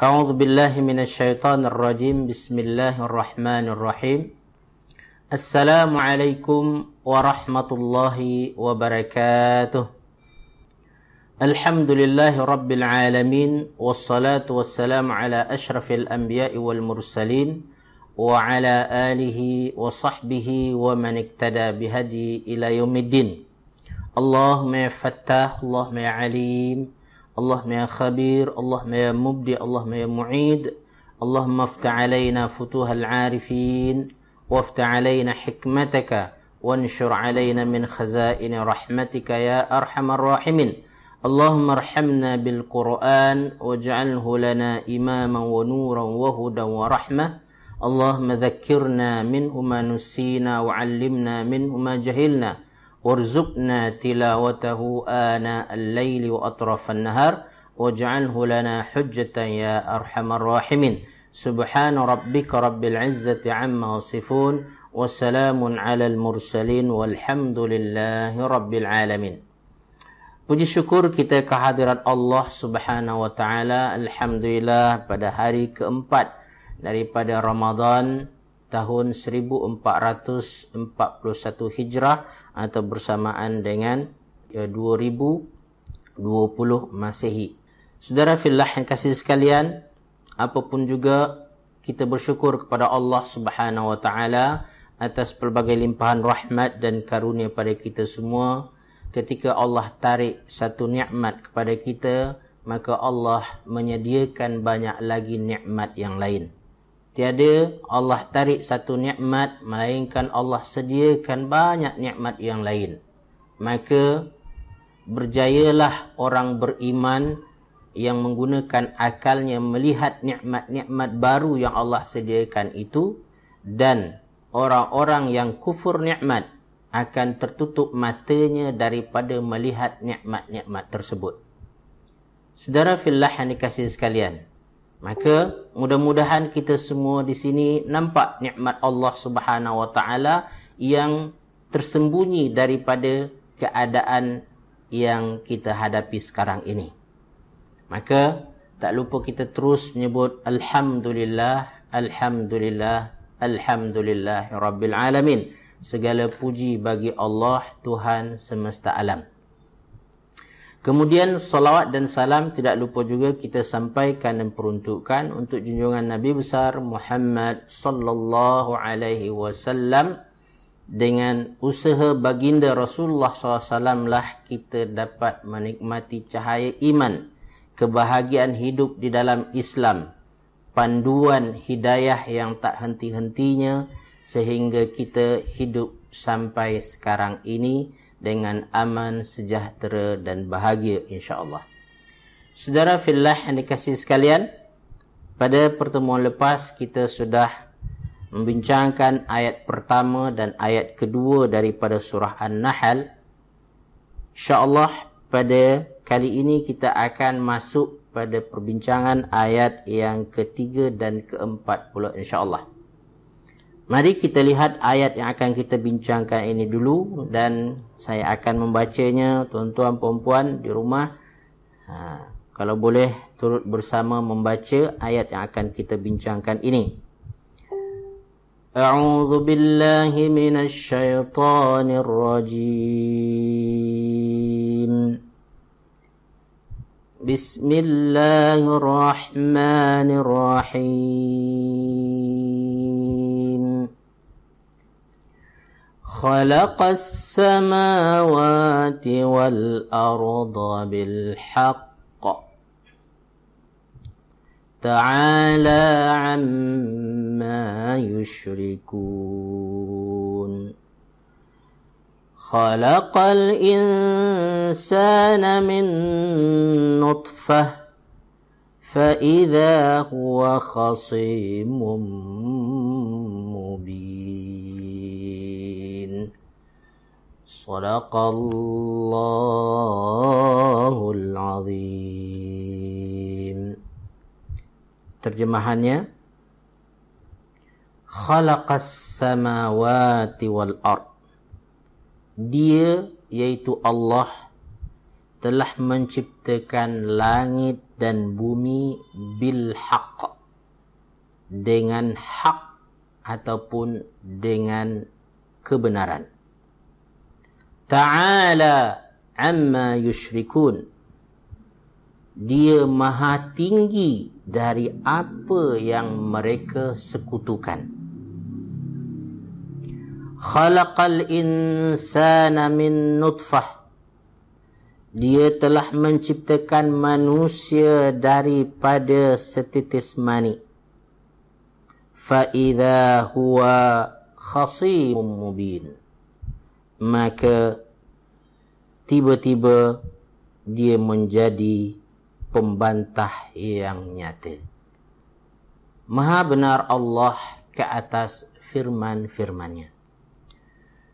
A'udzu billahi minasyaitonir rajim. Bismillahirrahmanirrahim. Assalamualaikum warahmatullahi wabarakatuh. Alhamdulillahi rabbil alamin, wassalatu wassalamu ala asyrafil anbiya'i wal mursalin wa ala alihi wa sahbihi wa man iktada bihadi ila yaumiddin. Allahumma ya Fattah, Allahumma ya Alim, Allahumma ya Khabir, Allahumma ya Mubdi, Allahumma ya Mu'id. Allahumma aftah alaina futuhal arifin, waftah alaina hikmataka, wanshur alaina min khazaini rahmatika ya arhamar rahimin. Allahumma arhamna bil Qur'an, waj'alhu lana imaman wa nuran wa hudan wa rahmah. Allahumma dhakkirna minhu ma nusina wa 'allimna minhu ma jahilna. وارزقنا تلاوته آناء الليل وأطراف النهار واجعله لنا حجة يا أرحم الراحمين. سبحان ربك رب العزة عما يصفون وسلام على المرسلين والحمد لله رب العالمين. Puji syukur kita kehadirat Allah Subhanahu wa taala. Alhamdulillah, pada hari keempat daripada Ramadan tahun 1441 Hijrah atau bersamaan dengan 2020 Masehi. Saudara fillah yang kasih sekalian, apapun juga kita bersyukur kepada Allah Subhanahu wa taala atas pelbagai limpahan rahmat dan karunia pada kita semua. Ketika Allah tarik satu nikmat kepada kita, maka Allah menyediakan banyak lagi nikmat yang lain. Tiada Allah tarik satu nikmat melainkan Allah sediakan banyak nikmat yang lain. Maka berjayalah orang beriman yang menggunakan akalnya melihat nikmat-nikmat baru yang Allah sediakan itu, dan orang-orang yang kufur nikmat akan tertutup matanya daripada melihat nikmat-nikmat tersebut. Saudara fillah yang dikasihi sekalian, maka mudah-mudahan kita semua di sini nampak nikmat Allah Subhanahu wa taala yang tersembunyi daripada keadaan yang kita hadapi sekarang ini. Maka tak lupa kita terus menyebut alhamdulillah, alhamdulillah, alhamdulillah rabbil alamin. Segala puji bagi Allah, Tuhan semesta alam. Kemudian salawat dan salam tidak lupa juga kita sampaikan dan peruntukkan untuk junjungan Nabi besar Muhammad sallallahu alaihi wasallam. Dengan usaha baginda Rasulullah SAW lah kita dapat menikmati cahaya iman, kebahagiaan hidup di dalam Islam, panduan hidayah yang tak henti-hentinya, sehingga kita hidup sampai sekarang ini dengan aman, sejahtera dan bahagia insya-Allah. Saudara fillah yang dikasihi sekalian, pada pertemuan lepas kita sudah membincangkan ayat pertama dan ayat kedua daripada surah An-Nahl. Insya-Allah pada kali ini kita akan masuk pada perbincangan ayat yang ketiga dan keempat pula insya-Allah. Mari kita lihat ayat yang akan kita bincangkan ini dulu, dan saya akan membacanya. Tuan-tuan puan-puan di rumah, kalau boleh turut bersama membaca ayat yang akan kita bincangkan ini. A'udzu billahi minasy syaithanir rajim. Bismillahirrahmanirrahim. Khalaqas samawati wal arda bil haqq. Ta'ala 'amma yushrikun. Khalaqal insana min nutfah فإذا هو خصيم مبين. صدق الله العظيم. Terjemahannya, khalaqas samawati wal ard. Dia, yaitu Allah, telah menciptakan langit dan bumi bil haqq, dengan hak ataupun dengan kebenaran. Ta'ala amma yushrikun, dia maha tinggi dari apa yang mereka sekutukan. Khalaqal insana min nutfah, dia telah menciptakan manusia daripada setitis mani. Fa idza huwa khasimun mubin, maka tiba-tiba dia menjadi pembantah yang nyata. Maha benar Allah ke atas firman-firman-Nya.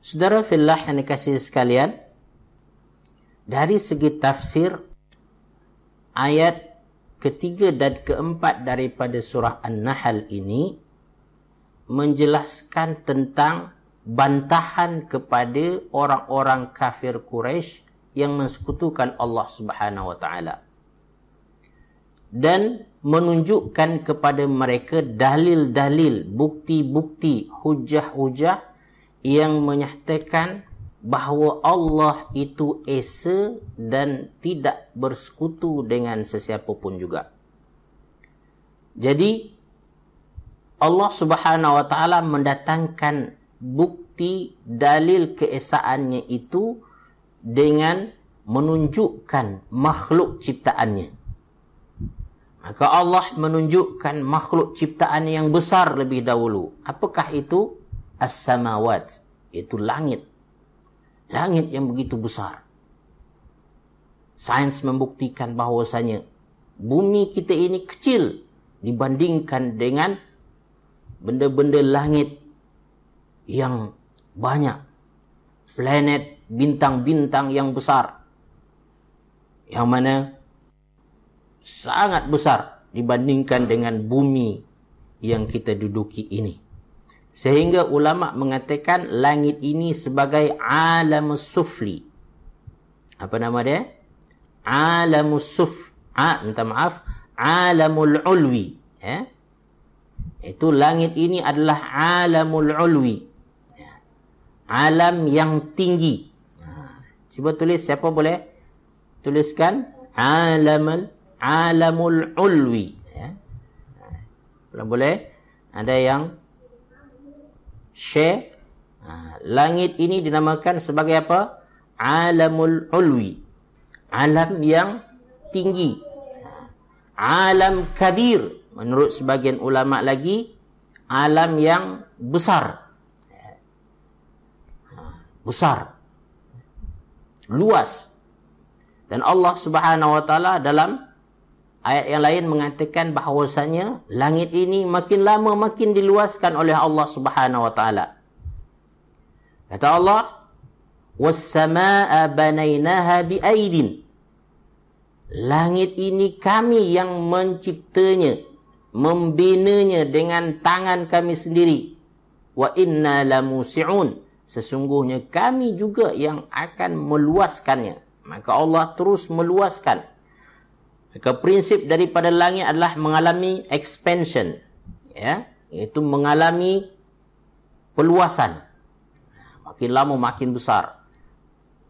Saudara fillah yang dikasihi sekalian, dari segi tafsir, ayat ketiga dan keempat daripada surah An-Nahl ini menjelaskan tentang bantahan kepada orang-orang kafir Quraisy yang mensekutukan Allah Subhanahu wa taala, dan menunjukkan kepada mereka dalil-dalil, bukti-bukti, hujah-hujah yang menyatakan bahawa Allah itu esa dan tidak bersekutu dengan sesiapa pun juga. Jadi Allah Subhanahu wa taala mendatangkan bukti dalil keesaannya itu dengan menunjukkan makhluk ciptaannya. Maka Allah menunjukkan makhluk ciptaan yang besar lebih dahulu. Apakah itu? As-samawat, itu langit. Langit yang begitu besar. Sains membuktikan bahawasanya bumi kita ini kecil dibandingkan dengan benda-benda langit yang banyak. Planet, bintang-bintang yang besar, yang mana sangat besar dibandingkan dengan bumi yang kita duduki ini. Sehingga ulama mengatakan langit ini sebagai alam sufli. Apa nama dia? Alamul suf. Alamul ulwi. Itu langit ini adalah alamul ulwi. Alam yang tinggi. Cuba tulis, siapa boleh tuliskan? Alamul ulwi. Kalau boleh, ada yang share. Langit ini dinamakan sebagai apa? Alamul ulwi. Alam yang tinggi. Alam kabir, menurut sebagian ulama lagi, alam yang besar. Besar. Luas. Dan Allah Subhanahu wa taala dalam ayat yang lain mengatakan bahawasanya langit ini makin lama makin diluaskan oleh Allah Subhanahu wa taala. Kata Allah, "Was-samaa'a banainaha bi'aidin." Langit ini kami yang menciptanya, membinanya dengan tangan kami sendiri. Wa inna lamusi'un. Sesungguhnya kami juga yang akan meluaskannya. Maka Allah terus meluaskan. Maka prinsip daripada langit adalah mengalami expansion, iaitu mengalami peluasan. Makin lama makin besar.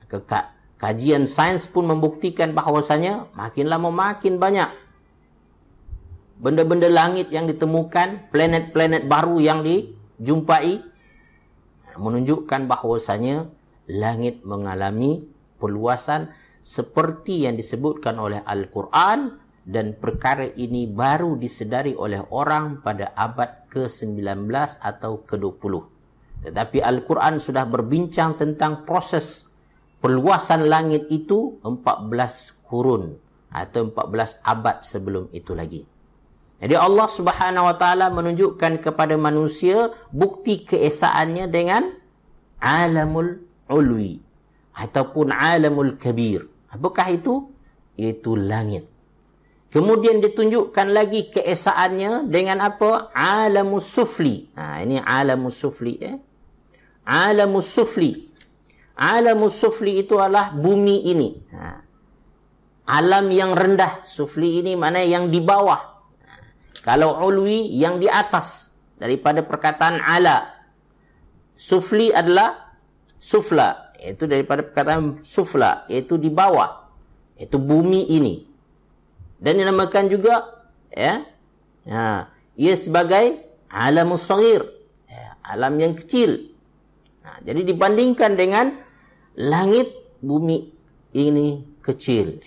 Maka kajian sains pun membuktikan bahawasanya makin lama makin banyak benda-benda langit yang ditemukan, planet-planet baru yang dijumpai, menunjukkan bahawasanya langit mengalami peluasan seperti yang disebutkan oleh Al-Quran, dan perkara ini baru disedari oleh orang pada abad ke-19 atau ke-20. Tetapi Al-Quran sudah berbincang tentang proses perluasan langit itu 14 kurun atau 14 abad sebelum itu lagi. Jadi Allah Subhanahu wa taala menunjukkan kepada manusia bukti keesaannya dengan alamul ulwi ataupun alamul kabir. Apakah itu? Itu langit. Kemudian ditunjukkan lagi keesaannya dengan apa? Alamus sufli. Ini alamus sufli. Alamus sufli. Alamus sufli itu adalah bumi ini. alam yang rendah. Sufli ini mana yang di bawah. Kalau ulwi yang di atas daripada perkataan ala. Sufli adalah sufla, iaitu daripada perkataan sufla, iaitu di bawah, iaitu bumi ini. Dan dinamakan juga ia sebagai alamus saghir, alam yang kecil. Jadi dibandingkan dengan langit, bumi ini kecil.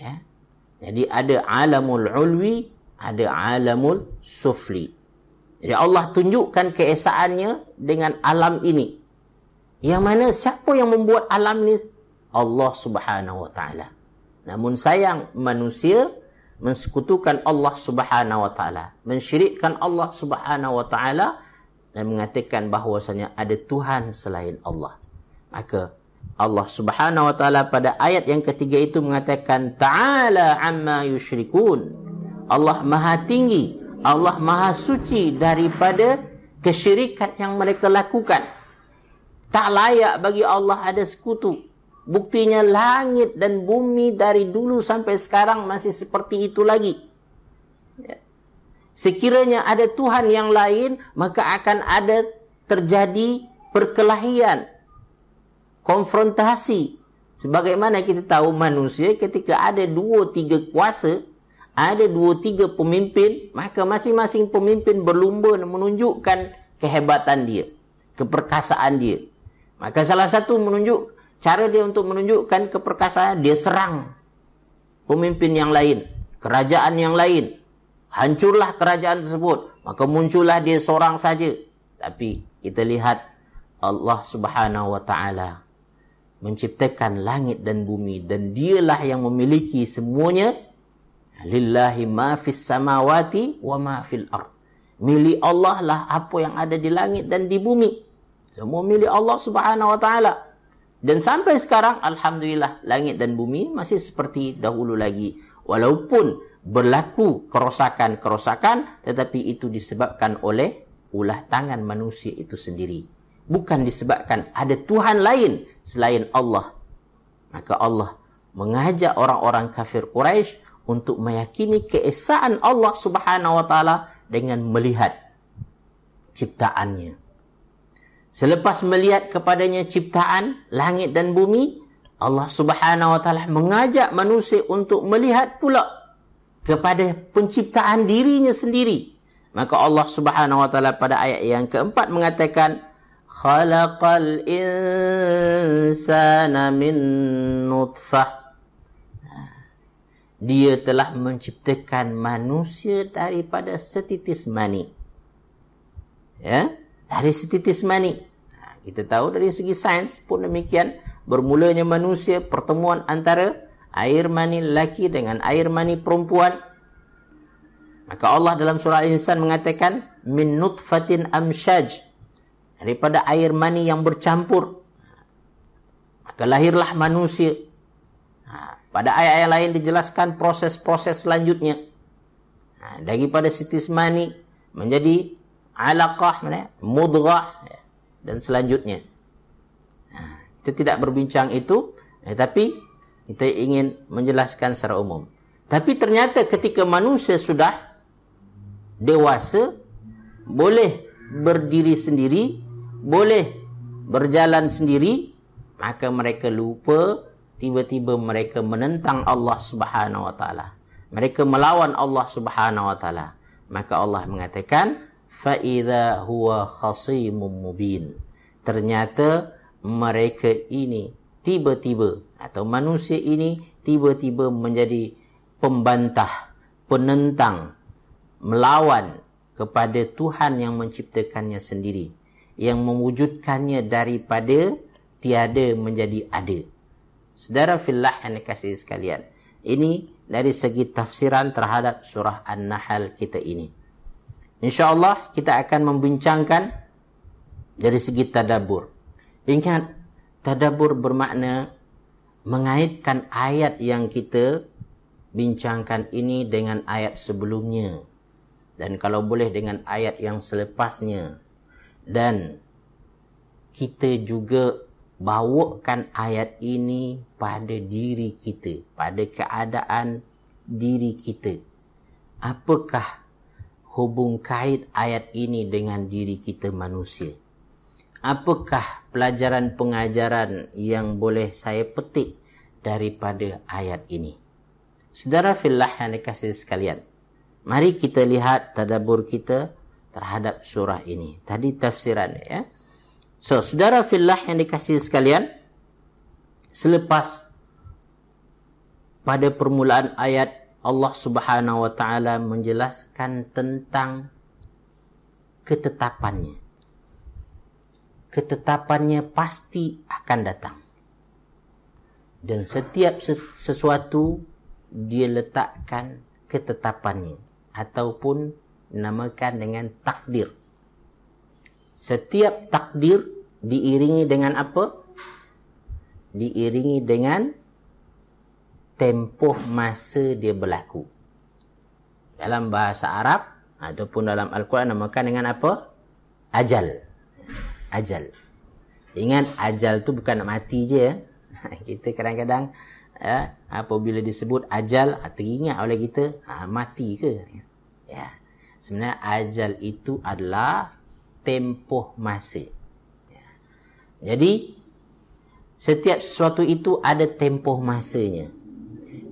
Jadi ada alamul ulwi, ada alamul sufli. Jadi Allah tunjukkan keesaannya dengan alam ini. Yang mana siapa yang membuat alam ini? Allah Subhanahu wa taala. Namun sayang manusia mensekutukan Allah Subhanahu wa taala, mensyirikkan Allah Subhanahu wa taala dan mengatakan bahwasanya ada Tuhan selain Allah. Maka Allah Subhanahu wa taala pada ayat yang ketiga itu mengatakan ta'ala amma yusyrikun. Allah Maha tinggi, Allah Maha suci daripada kesyirikan yang mereka lakukan. Tak layak bagi Allah ada sekutu. Buktinya langit dan bumi dari dulu sampai sekarang masih seperti itu lagi. Sekiranya ada Tuhan yang lain, maka akan ada terjadi perkelahian, konfrontasi. Sebagaimana kita tahu manusia ketika ada 2-3 kuasa, ada 2-3 pemimpin, maka masing-masing pemimpin berlumba menunjukkan kehebatan dia, keperkasaan dia. Maka salah satu cara dia untuk menunjukkan keperkasaan, dia serang pemimpin yang lain, kerajaan yang lain. Hancurlah kerajaan tersebut, maka muncullah dia seorang saja. Tapi kita lihat Allah Subhanahu wa taala menciptakan langit dan bumi, dan dialah yang memiliki semuanya. Lillahi ma fis samawati wa ma fil ard. Milik Allah lah apa yang ada di langit dan di bumi. Semua milik Allah Subhanahu wa taala. Dan sampai sekarang alhamdulillah langit dan bumi masih seperti dahulu lagi. Walaupun berlaku kerosakan-kerosakan, tetapi itu disebabkan oleh ulah tangan manusia itu sendiri. Bukan disebabkan ada Tuhan lain selain Allah. Maka Allah mengajak orang-orang kafir Quraisy untuk meyakini keesaan Allah Subhanahu wa taala dengan melihat ciptaannya. Selepas melihat kepadanya ciptaan langit dan bumi, Allah Subhanahu wa taala mengajak manusia untuk melihat pula kepada penciptaan dirinya sendiri. Maka Allah Subhanahu wa taala pada ayat yang keempat mengatakan khalaqal insana min nutfah. Dia telah menciptakan manusia daripada setitis mani. Dari setitis mani. Kita tahu dari segi sains pun demikian. Bermulanya manusia, pertemuan antara air mani lelaki dengan air mani perempuan. Maka Allah dalam surah Al-Insan mengatakan min nutfatin amsyaj. Daripada air mani yang bercampur. Maka lahirlah manusia. Pada ayat yang lain dijelaskan proses-proses selanjutnya. Daripada sitis mani menjadi alaqah, mudghah dan selanjutnya. Kita tidak berbincang itu, tapi kita ingin menjelaskan secara umum. Tapi ternyata ketika manusia sudah dewasa, boleh berdiri sendiri, boleh berjalan sendiri, maka mereka lupa. Tiba-tiba mereka menentang Allah Subhanahu wa taala. Mereka melawan Allah Subhanahu wa taala. Maka Allah mengatakan fa idza huwa khasimun mubin. Ternyata mereka ini tiba-tiba atau manusia ini tiba-tiba menjadi pembantah, penentang, melawan kepada Tuhan yang menciptakannya sendiri, yang mewujudkannya daripada tiada menjadi ada. Saudara fillah yang dikasihi sekalian, ini dari segi tafsiran terhadap surah An-Nahl kita ini. InsyaAllah kita akan membincangkan dari segi tadabbur. Ingat, tadabbur bermakna mengaitkan ayat yang kita bincangkan ini dengan ayat sebelumnya. Dan kalau boleh dengan ayat yang selepasnya. Dan kita juga bawakan ayat ini pada diri kita, pada keadaan diri kita. Apakah hubung kait ayat ini dengan diri kita manusia? Apakah pelajaran pengajaran yang boleh saya petik daripada ayat ini? Saudara fillah yang dikasihi sekalian, mari kita lihat tadabbur kita terhadap surah ini. Tadi tafsirannya, ya. So, saudara fillah yang dikasihi sekalian, selepas pada permulaan ayat Allah Subhanahu wa taala menjelaskan tentang ketetapannya. Ketetapannya pasti akan datang. Dan setiap sesuatu dia letakkan ketetapannya ataupun namakan dengan takdir. Setiap takdir diiringi dengan apa? Diiringi dengan tempoh masa dia berlaku. Dalam bahasa Arab ataupun dalam Al-Quran namakan dengan apa? Ajal. Ajal. Ingat, ajal tu bukan nak mati je, ya. Kita kadang-kadang apabila disebut ajal, teringat oleh kita, mati ke? Ya. Sebenarnya ajal itu adalah tempoh masa. Ya. Jadi setiap sesuatu itu ada tempoh masanya.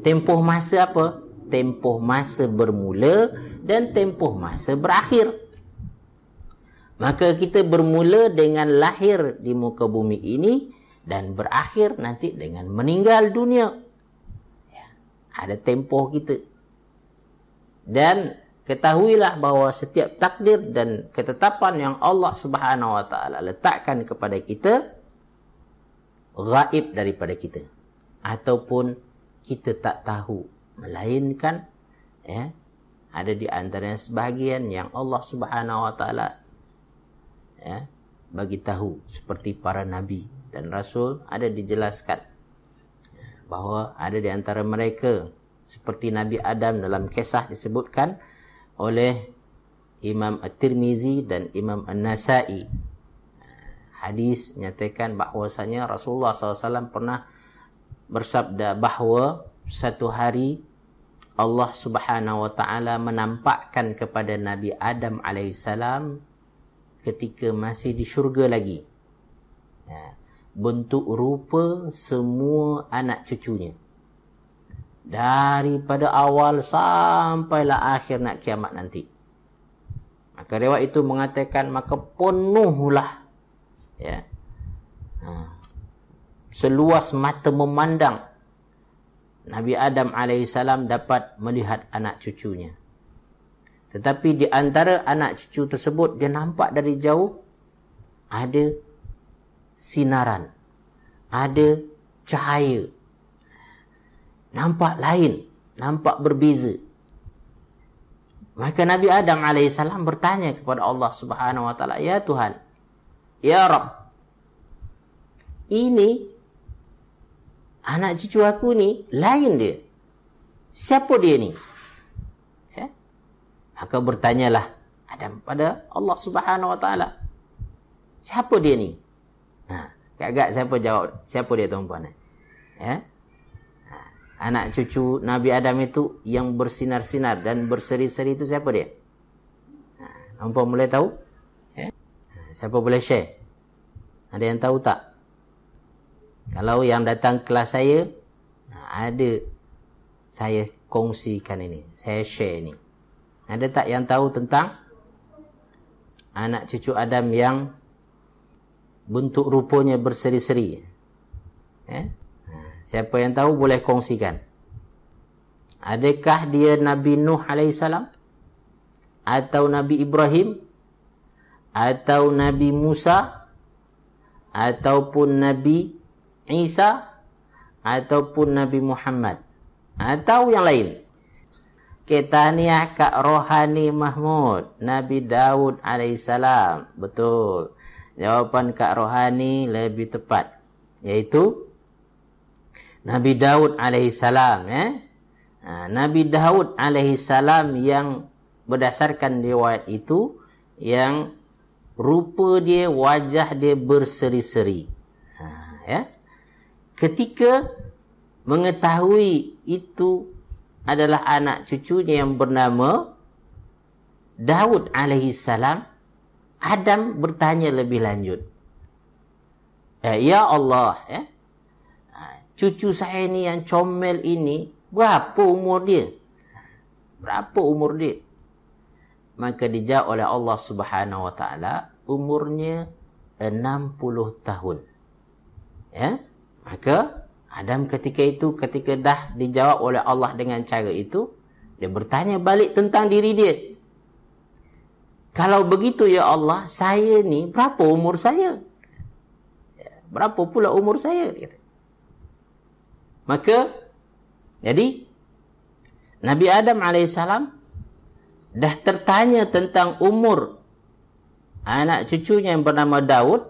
Tempoh masa apa? Tempoh masa bermula dan tempoh masa berakhir. Maka kita bermula dengan lahir di muka bumi ini dan berakhir nanti dengan meninggal dunia. Ya, ada tempoh kita. Dan ketahuilah bahawa setiap takdir dan ketetapan yang Allah Subhanahu wa taala letakkan kepada kita gaib daripada kita, ataupun kita tak tahu, melainkan ada di antaranya sebahagian yang Allah Subhanahu wa taala bagi tahu, seperti para nabi dan rasul ada dijelaskan bahawa ada di antara mereka seperti Nabi Adam, dalam kisah disebutkan oleh Imam At-Tirmizi dan Imam An-Nasai. Hadis menyatakan bahawasanya Rasulullah SAW pernah bersabda bahawa satu hari Allah Subhanahu wa taala menampakkan kepada Nabi Adam alaihissalam ketika masih di syurga lagi, bentuk rupa semua anak cucunya, daripada awal sampailah akhir nak kiamat nanti. Maka riwayat itu mengatakan, maka penuhlah seluas mata memandang Nabi Adam alaihissalam dapat melihat anak cucunya. Tetapi di antara anak cucu tersebut, dia nampak dari jauh ada sinaran, ada cahaya. Nampak lain, nampak berbeza. Maka Nabi Adam alaihissalam bertanya kepada Allah Subhanahu wa taala, "Ya Tuhan, ya Rabb, ini anak cucu aku ni lain dia. Siapa dia ni?" Maka bertanyalah Adam pada Allah Subhanahu wa taala, "Siapa dia ni?" Agak siapa jawab, siapa dia tuan-puan? Anak cucu Nabi Adam itu yang bersinar-sinar dan berseri-seri itu siapa dia? Tuan-puan boleh tahu? Siapa boleh share? Ada yang tahu tak? Kalau yang datang kelas saya, ada saya kongsikan ini, saya share ini. Ada tak yang tahu tentang anak cucu Adam yang bentuk rupanya berseri-seri? Siapa yang tahu boleh kongsikan. Adakah dia Nabi Nuh alaihissalam? Atau Nabi Ibrahim? Atau Nabi Musa? Ataupun Nabi Isa? Ataupun Nabi Muhammad? Atau yang lain? Ketaniah Kak Rohani Mahmud, Nabi Daud alaihissalam. Betul. Jawapan Kak Rohani lebih tepat, yaitu Nabi Daud alaihissalam. Nabi Daud alaihissalam yang berdasarkan riwayat itu, yang rupa dia, wajah dia berseri-seri. Ketika mengetahui itu adalah anak cucunya yang bernama Daud alaihi salam, Adam bertanya lebih lanjut. Ya Allah, cucu saya ni yang comel ini, berapa umur dia? Berapa umur dia? Maka dijawab oleh Allah Subhanahu wa taala, umurnya 60 tahun. Ya? Maka Adam ketika dah dijawab oleh Allah dengan cara itu, dia bertanya balik tentang diri dia. Kalau begitu ya Allah, saya ni berapa umur saya? Berapa pula umur saya? Maka, jadi Nabi Adam alaihissalam dah tertanya tentang umur anak cucunya yang bernama Daud,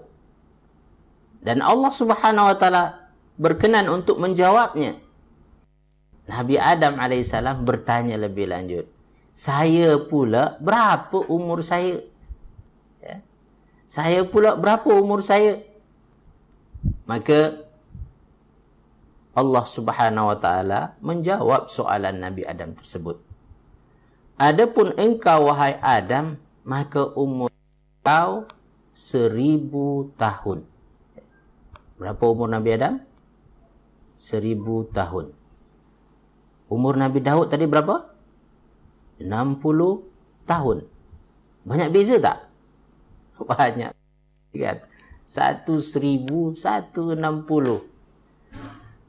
dan Allah Subhanahu wa taala berkenan untuk menjawabnya. Nabi Adam alaihissalam bertanya lebih lanjut, saya pula berapa umur saya? Saya pula berapa umur saya? Maka Allah Subhanahu wa taala menjawab soalan Nabi Adam tersebut. Adapun engkau wahai Adam, maka umur kau 1000 tahun. Berapa umur Nabi Adam? 1000 tahun. Umur Nabi Daud tadi berapa? 60 tahun. Banyak beza tak? Banyak. Kan? 1000, 160.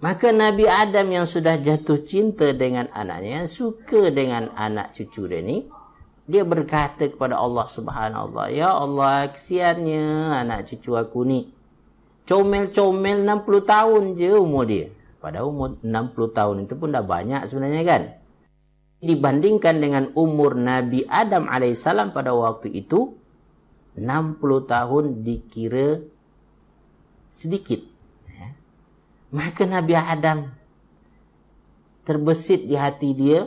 Maka Nabi Adam yang sudah jatuh cinta dengan anaknya, yang suka dengan anak cucu dia ni, dia berkata kepada Allah Subhanahu wa taala, ya Allah, kesiannya anak cucu aku ni. Comel-comel 60 tahun je umur dia. Padahal umur 60 tahun itu pun dah banyak sebenarnya kan. Dibandingkan dengan umur Nabi Adam alaihissalam pada waktu itu, 60 tahun dikira sedikit. Maka Nabi Adam terbesit di hati dia,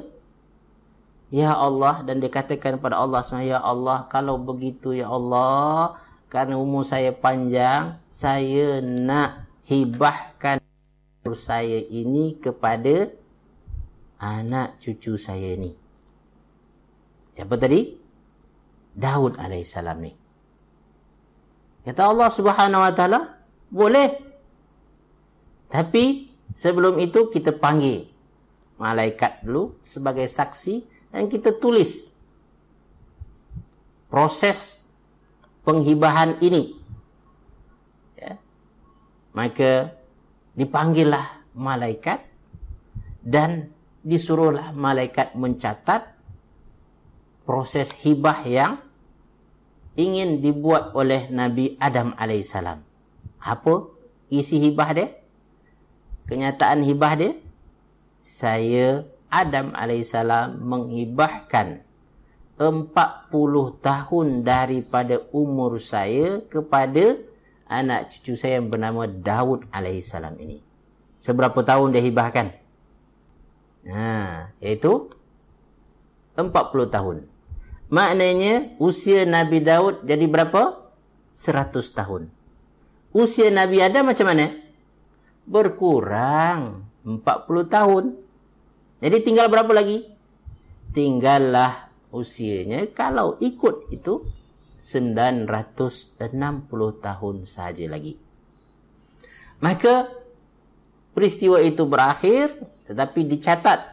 ya Allah, dan dia katakan kepada Allah SWT, ya Allah, kalau begitu ya Allah, karena umur saya panjang, saya nak hibahkan umur saya ini kepada anak cucu saya ni. Siapa tadi? Daud alaihissalam ni. Kata Allah Subhanahu wa taala, boleh. Tapi sebelum itu kita panggil malaikat dulu sebagai saksi dan kita tulis proses penghibahan ini. Ya. Maka dipanggillah malaikat dan disuruhlah malaikat mencatat proses hibah yang ingin dibuat oleh Nabi Adam alaihissalam. Apa isi hibah dia? Kenyataan hibah dia, saya Adam alaihissalam menghibahkan 40 tahun daripada umur saya kepada anak cucu saya yang bernama Daud alaihissalam ini. Seberapa tahun dia hibahkan? Iaitu 40 tahun. Maknanya usia Nabi Daud jadi berapa? 100 tahun. Usia Nabi Adam macam mana? Berkurang 40 tahun. Jadi tinggal berapa lagi? Tinggallah usianya, kalau ikut itu, 960 tahun sahaja lagi. Maka peristiwa itu berakhir, tetapi dicatat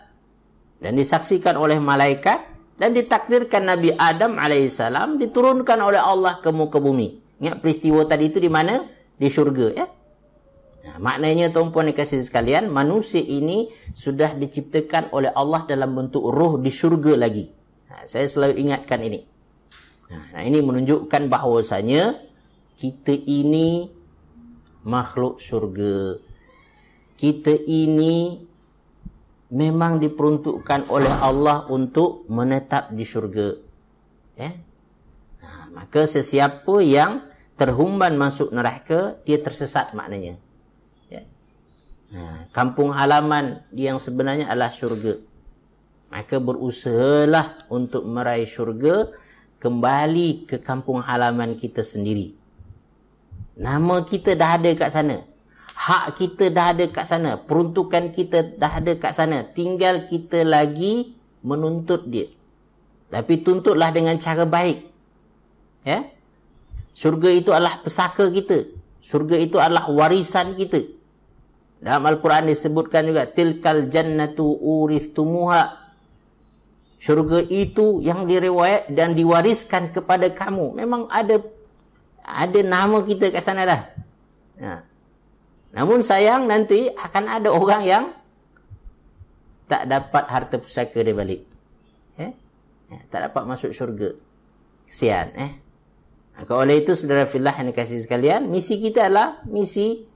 dan disaksikan oleh malaikat, dan ditakdirkan Nabi Adam alaihissalam diturunkan oleh Allah ke muka bumi. Ingat peristiwa tadi itu di mana? Di syurga, ya. Maknanya tuan-puan dikasihi sekalian, manusia ini sudah diciptakan oleh Allah dalam bentuk roh di syurga lagi. Saya selalu ingatkan ini. Ini menunjukkan bahawasanya kita ini makhluk syurga. Kita ini memang diperuntukkan oleh Allah untuk menetap di syurga. Maka sesiapa yang terhumban masuk neraka, dia tersesat maknanya. Kampung halaman dia yang sebenarnya adalah syurga. Maka berusahalah untuk meraih syurga, kembali ke kampung halaman kita sendiri. Nama kita dah ada kat sana. Hak kita dah ada kat sana. Peruntukan kita dah ada kat sana. Tinggal kita lagi menuntut dia. Tapi tuntutlah dengan cara baik. Ya? Syurga itu adalah pesaka kita. Syurga itu adalah warisan kita. Dalam Al-Quran disebutkan juga, tilkal jannatu uristumuha. Syurga itu yang diriwayat dan diwariskan kepada kamu. Memang ada nama kita kat sana dah. Namun sayang nanti akan ada orang yang tak dapat harta pusaka dia balik. Tak dapat masuk syurga. Kesian. Maka oleh itu, saudara fillah yang dikasihi sekalian, misi kita adalah misi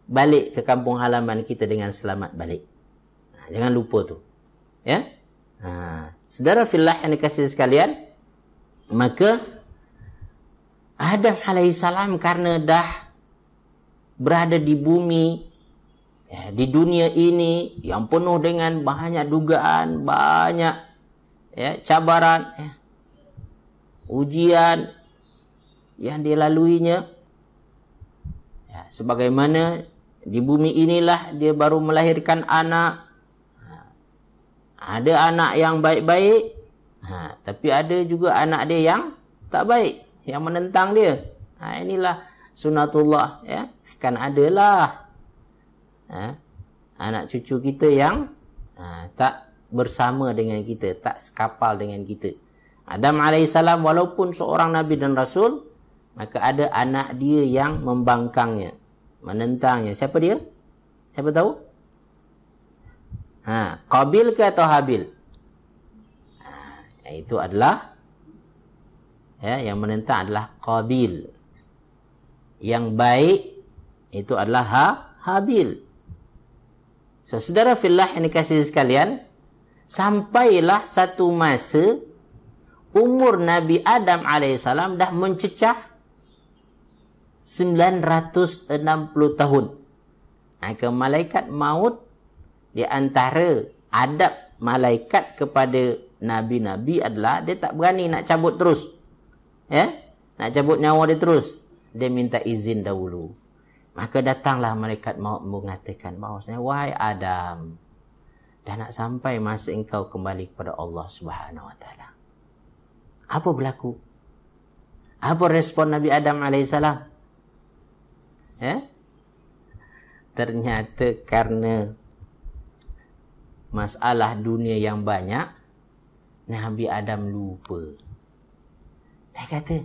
balik ke kampung halaman kita dengan selamat balik. Jangan lupa tu. Ya. Saudara fillah yang dikasihi sekalian, maka Adam alaihissalam karena dah berada di bumi, di dunia ini yang penuh dengan banyak dugaan, banyak cabaran, ujian yang dilaluinya. Sebagaimana di bumi inilah dia baru melahirkan anak. Ada anak yang baik-baik, tapi ada juga anak dia yang tak baik, yang menentang dia. Inilah sunatullah, ya. Kan adalah anak cucu kita yang tak bersama dengan kita, tak sekapal dengan kita. Adam alaihissalam walaupun seorang nabi dan rasul, maka ada anak dia yang membangkangnya, menentangnya. Siapa dia? Siapa tahu? Qabil ke atau Habil? Itu adalah yang menentang adalah Qabil. Yang baik itu adalah Habil. So, saudara fillah yang dikasihi sekalian, sampailah satu masa umur Nabi Adam alaihissalam dah mencecah 960 tahun. Maka malaikat maut, di antara adab malaikat kepada nabi-nabi adalah dia tak berani nak cabut terus. Nak cabut nyawa dia terus. Dia minta izin dahulu. Maka datanglah malaikat maut mengatakan bahawasanya, wahai Adam, dah nak sampai masa engkau kembali kepada Allah Subhanahu Wa Taala. Apa berlaku? Apa respon Nabi Adam alaihissalam? Ternyata karena masalah dunia yang banyak, Nabi Adam lupa. Dia kata,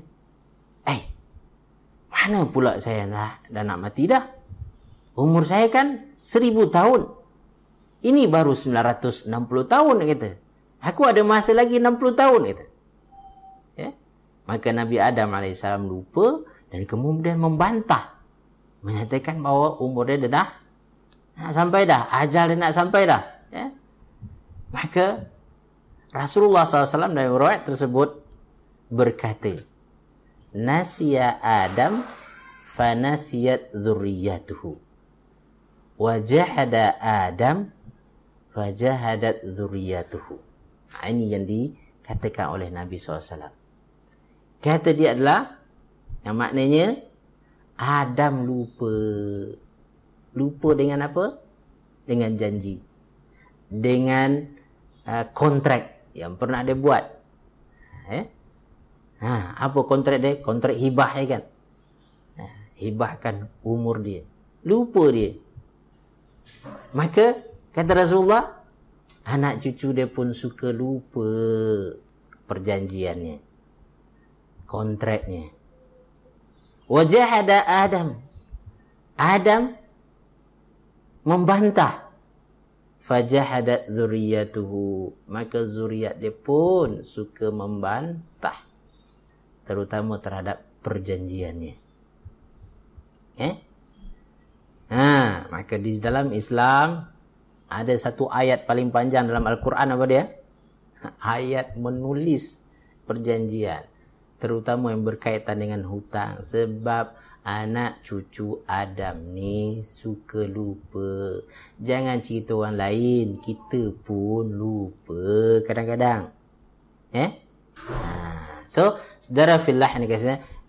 mana pula saya dah nak mati dah? Umur saya kan 1000 tahun. Ini baru 960 tahun, dia kata. Aku ada masa lagi 60 tahun, dia kata. Maka Nabi Adam AS lupa dan kemudian membantah. Menyatakan bahawa umur dia dah nak sampai dah. Ajal dia nak sampai dah. Maka Rasulullah SAW dalam riwayat tersebut berkata, Nasiya Adam fanasiyat dzurriyyatuhu wa jahada Adam fajahadat dzurriyyatuhu. Ini yang dikatakan oleh Nabi SAW. Kata dia adalah, yang maknanya Adam lupa. Lupa dengan apa? Dengan janji, dengan kontrak yang pernah dia buat. Apa kontrak dia? Kontrak hibah, kan? Hibahkan umur dia. Lupa dia. Maka kata Rasulullah, anak cucu dia pun suka lupa perjanjiannya, kontraknya. Wajahada Adam membantah. Fajahadat dzurriyyatuhu, maka zuriat dia pun suka membantah, terutama terhadap perjanjiannya. Maka di dalam Islam ada satu ayat paling panjang dalam Al-Quran. Apa dia? Ayat menulis perjanjian, terutama yang berkaitan dengan hutang. Sebab anak cucu Adam ni suka lupa. Jangan cerita orang lain, kita pun lupa kadang-kadang. So, saudara fillah ni,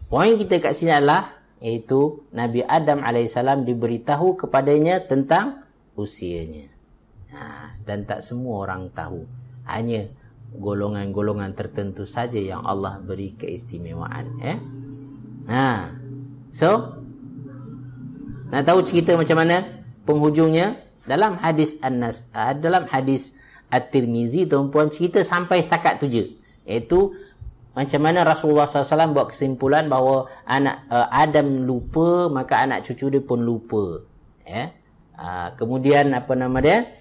poin kita kat sini adalah iaitu Nabi Adam alaihissalam diberitahu kepadanya tentang usianya. Dan tak semua orang tahu. Hanya golongan-golongan tertentu saja yang Allah beri keistimewaan. So, nak tahu cerita macam mana penghujungnya? Dalam hadis dalam hadis At-Tirmizi, tuan-puan, cerita sampai setakat tu je. Iaitu macam mana Rasulullah SAW buat kesimpulan bahawa anak Adam lupa, maka anak cucu dia pun lupa. Kemudian apa nama dia?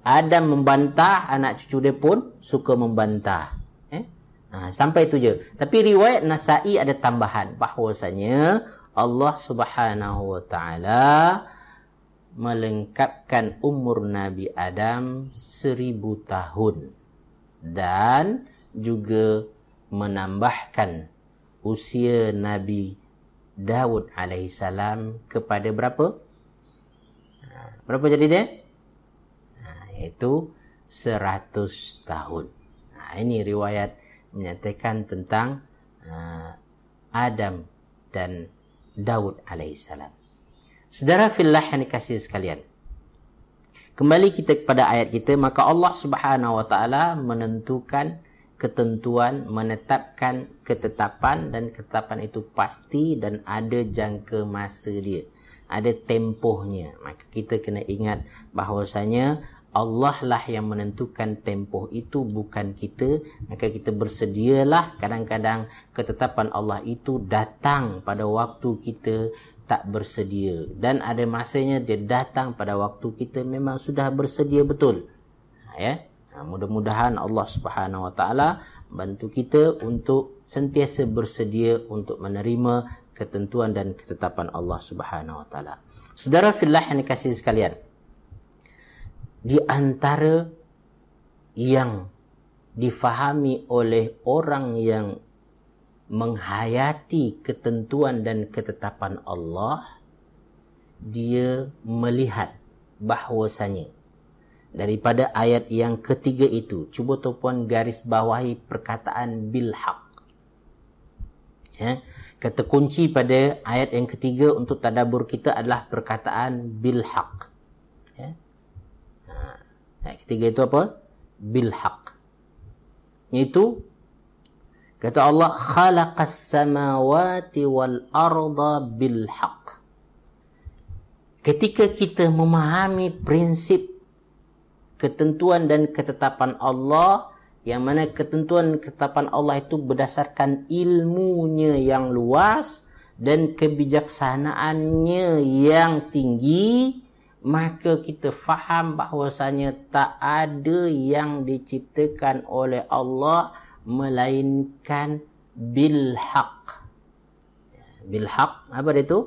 Adam membantah, anak cucu dia pun suka membantah. Sampai tu je. Tapi riwayat Nasa'i ada tambahan bahawasanya Allah Subhanahu wa taala melengkapkan umur Nabi Adam 1000 tahun dan juga menambahkan usia Nabi Daud alaihissalam kepada berapa? Berapa jadi dia? Iaitu 100 tahun. Ini riwayat menyatakan tentang Adam dan Daud alaihissalam. Saudara fillah yang dikasihi sekalian, kembali kita kepada ayat kita. Maka Allah Subhanahu wa taala menentukan ketentuan, menetapkan ketetapan, dan ketetapan itu pasti dan ada jangka masa dia, ada tempohnya. Maka kita kena ingat bahawasanya Allah lah yang menentukan tempoh itu, bukan kita. Maka kita bersedialah. Kadang-kadang ketetapan Allah itu datang pada waktu kita tak bersedia, dan ada masanya dia datang pada waktu kita memang sudah bersedia betul. Mudah-mudahan Allah Subhanahu wa taala bantu kita untuk sentiasa bersedia untuk menerima ketentuan dan ketetapan Allah Subhanahu wa taala. Saudara fillah yang dikasihi sekalian, di antara yang difahami oleh orang yang menghayati ketentuan dan ketetapan Allah, dia melihat bahwasanya daripada ayat yang ketiga itu, cuba tuan garis bawahi perkataan bilhaq. Kata kunci pada ayat yang ketiga untuk tadabbur kita adalah perkataan bilhaq. Ayat ketiga itu apa? Bilhaq. Iaitu kata Allah, khalaqas samawati wal arda bil haqq. Ketika kita memahami prinsip ketentuan dan ketetapan Allah, yang mana ketentuan ketetapan Allah itu berdasarkan ilmunya yang luas dan kebijaksanaannya yang tinggi, maka kita faham bahwasanya tak ada yang diciptakan oleh Allah melainkan bilhaq. Bilhaq, apa dia itu?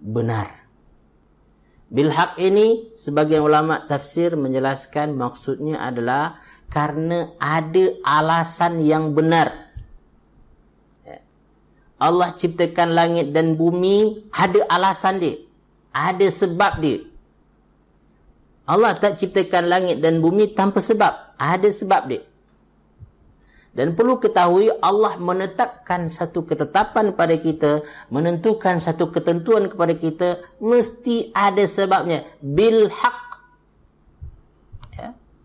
Benar. Bilhaq ini sebagian ulama tafsir menjelaskan maksudnya adalah karena ada alasan yang benar. Allah ciptakan langit dan bumi, ada alasan dia, ada sebab dia. Allah tak ciptakan langit dan bumi tanpa sebab, ada sebab dia. Dan perlu ketahui, Allah menetapkan satu ketetapan pada kita, menentukan satu ketentuan kepada kita, mesti ada sebabnya. Bil haq.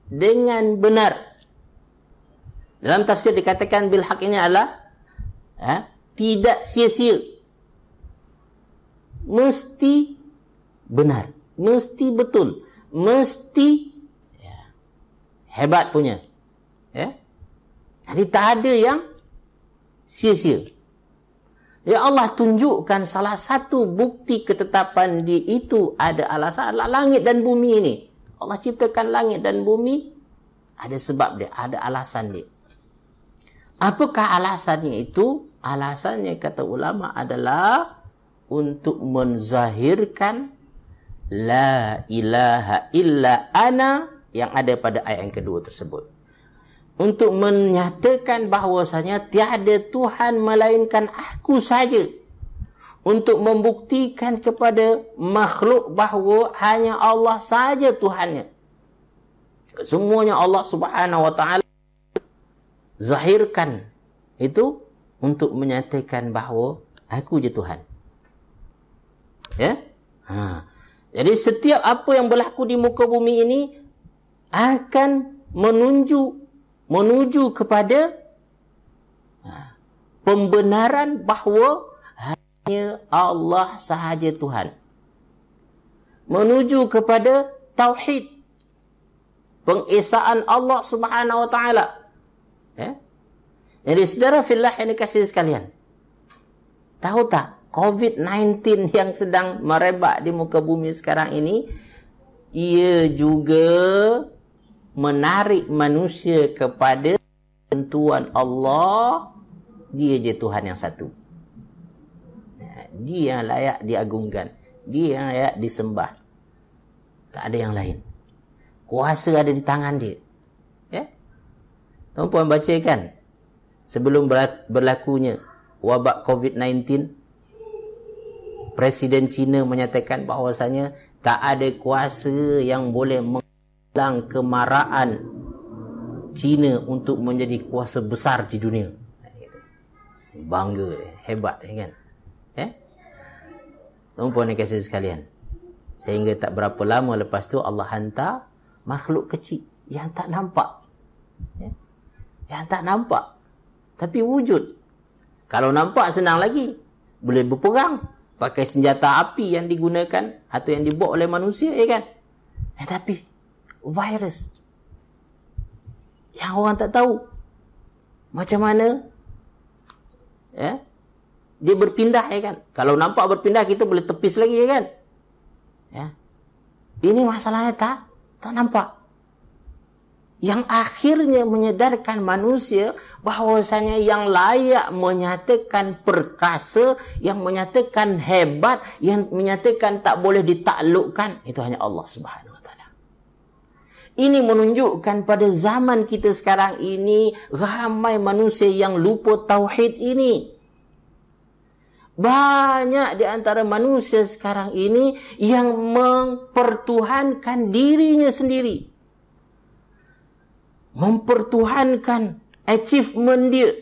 Dengan benar. Dalam tafsir dikatakan bil haq ini adalah tidak sia-sia. Mesti benar. Mesti betul. Mesti hebat punya. Jadi tak ada yang sia-sia. Ya, Allah tunjukkan salah satu bukti ketetapan dia itu ada alasan, adalah langit dan bumi ini. Allah ciptakan langit dan bumi, ada sebab dia, ada alasan dia. Apakah alasannya itu? Alasannya kata ulama adalah untuk menzahirkan la ilaha illa ana yang ada pada ayat yang kedua tersebut. Untuk menyatakan bahawasanya tiada Tuhan melainkan aku saja. Untuk membuktikan kepada makhluk bahawa hanya Allah saja Tuhannya. Semuanya Allah Subhanahu wa taala zahirkan itu untuk menyatakan bahawa Aku je Tuhan. Ya? Jadi setiap apa yang berlaku di muka bumi ini akan menuju kepada pembenaran bahawa hanya Allah sahaja Tuhan. Menuju kepada tauhid, pengesaan Allah Subhanahu wa taala. Ya? Jadi saudara fillah yang dikasihi sekalian, tahu tak COVID-19 yang sedang merebak di muka bumi sekarang ini, ia juga menarik manusia kepada tentuan Allah. Dia je Tuhan yang satu. Dia yang layak diagungkan. Dia yang layak disembah. Tak ada yang lain. Kuasa ada di tangan dia. Ya? Tuan-puan baca kan? Sebelum berlakunya wabak COVID-19, Presiden China menyatakan bahawasanya tak ada kuasa yang boleh menghalang kemarahan China untuk menjadi kuasa besar di dunia. Bangga, hebat kan? Tuan-puan yang kasih sekalian, sehingga tak berapa lama lepas tu Allah hantar makhluk kecil yang tak nampak, yang tak nampak tapi wujud. Kalau nampak senang lagi, boleh berperang pakai senjata api yang digunakan atau yang dibuat oleh manusia, kan? Tapi virus yang orang tak tahu macam mana dia berpindah, kan? Kalau nampak berpindah, kita boleh tepis lagi, kan? Ini masalahnya tak nampak. Yang akhirnya menyedarkan manusia bahawasanya yang layak menyatakan perkasa, yang menyatakan hebat, yang menyatakan tak boleh ditaklukkan, itu hanya Allah Subhanahu wa taala. Ini menunjukkan pada zaman kita sekarang ini ramai manusia yang lupa tauhid ini. Banyak di antara manusia sekarang ini yang mempertuhankan dirinya sendiri, mempertuhankan achievement dia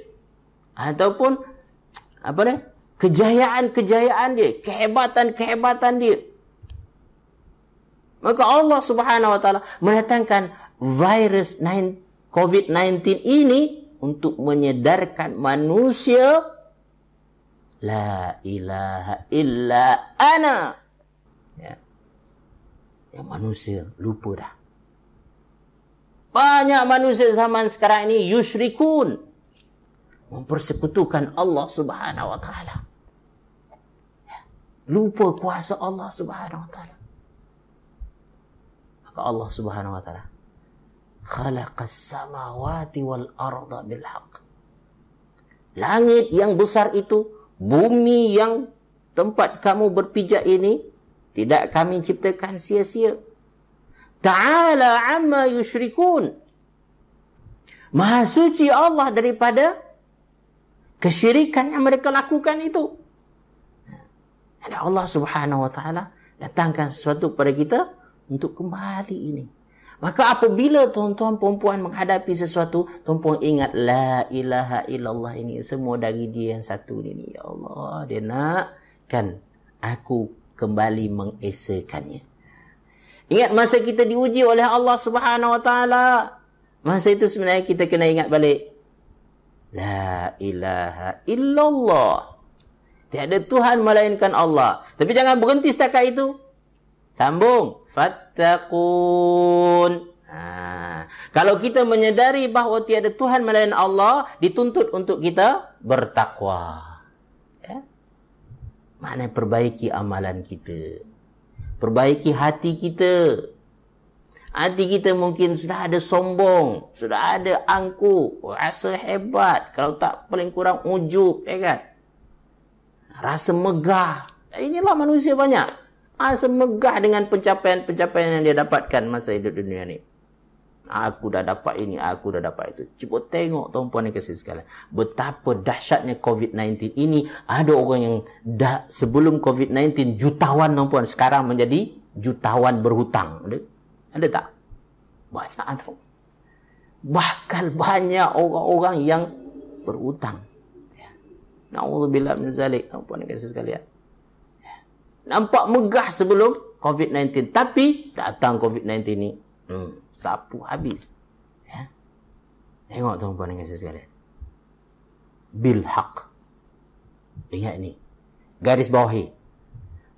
ataupun kejayaan-kejayaan dia, kehebatan-kehebatan dia. Maka Allah Subhanahu wa taala mendatangkan virus COVID-19 ini untuk menyedarkan manusia, la ilaha illa ana. Yang manusia lupa dah. Banyak manusia zaman sekarang ini yusyrikun, mempersekutukan Allah Subhanahu wa taala. Lupa kuasa Allah Subhanahu wa taala. Maka Allah Subhanahu wa taala khalaqas samawati wal arda bil haqq. Langit yang besar itu, bumi yang tempat kamu berpijak ini, tidak kami ciptakan sia-sia. Ta'ala amma yusyrikun. Maha suci Allah daripada kesyirikan yang mereka lakukan itu. Dan Allah Subhanahu wa taala datangkan sesuatu kepada kita untuk kembali ini. Maka apabila tuan-tuan perempuan menghadapi sesuatu, tuan-tuan ingat la ilaha illallah ini semua dari dia yang satu ini. Ya Allah, dia nakkan aku kembali mengesakannya. Ingat masa kita diuji oleh Allah Subhanahu wa taala, masa itu sebenarnya kita kena ingat balik, la ilaha illallah, tiada Tuhan melainkan Allah. Tapi jangan berhenti setakat itu, sambung, fattaqun. Kalau kita menyedari bahawa tiada Tuhan melainkan Allah, dituntut untuk kita bertakwa. Maknanya perbaiki amalan kita, perbaiki hati kita. Hati kita mungkin sudah ada sombong, sudah ada angkuh, rasa hebat, kalau tak paling kurang ujub, kan? Rasa megah. Inilah manusia banyak, rasa megah dengan pencapaian-pencapaian yang dia dapatkan masa hidup dunia ni. Aku dah dapat ini, aku dah dapat itu. Cuba tengok tuan-puan yang kasih sekalian, betapa dahsyatnya COVID-19 ini. Ada orang yang dah sebelum COVID-19 jutawan tuan-puan, sekarang menjadi jutawan berhutang. Ada tak? Banyak atau? Bahkan banyak orang-orang yang berhutang. Na'udzubillah min zalik. Tuan-tuan dan saudara sekalian. Nampak megah sebelum COVID-19. Tapi datang COVID-19 ni. Sapu habis. Ya. Tengok tuan-tuan dan saudara sekalian. Bil haq. Ingat ni. Garis bawahi.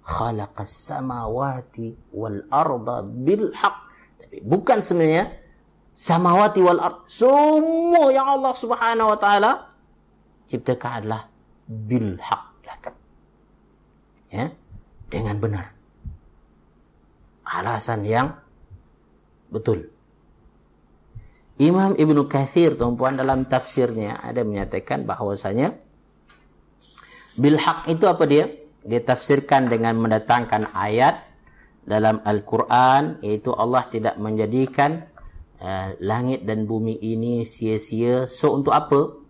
Khalaqas samawati wal arda bil haq. Tapi bukan sebenarnya samawati wal ard. Semua yang Allah Subhanahu wa taala ciptakan adalah bil haq. Ya, dengan benar. Alasan yang betul. Imam Ibnu Katsir tuan-puan dalam tafsirnya ada menyatakan bahawasanya bil haq itu apa dia? Dia tafsirkan dengan mendatangkan ayat dalam Al-Quran, iaitu Allah tidak menjadikan langit dan bumi ini sia-sia. So untuk apa?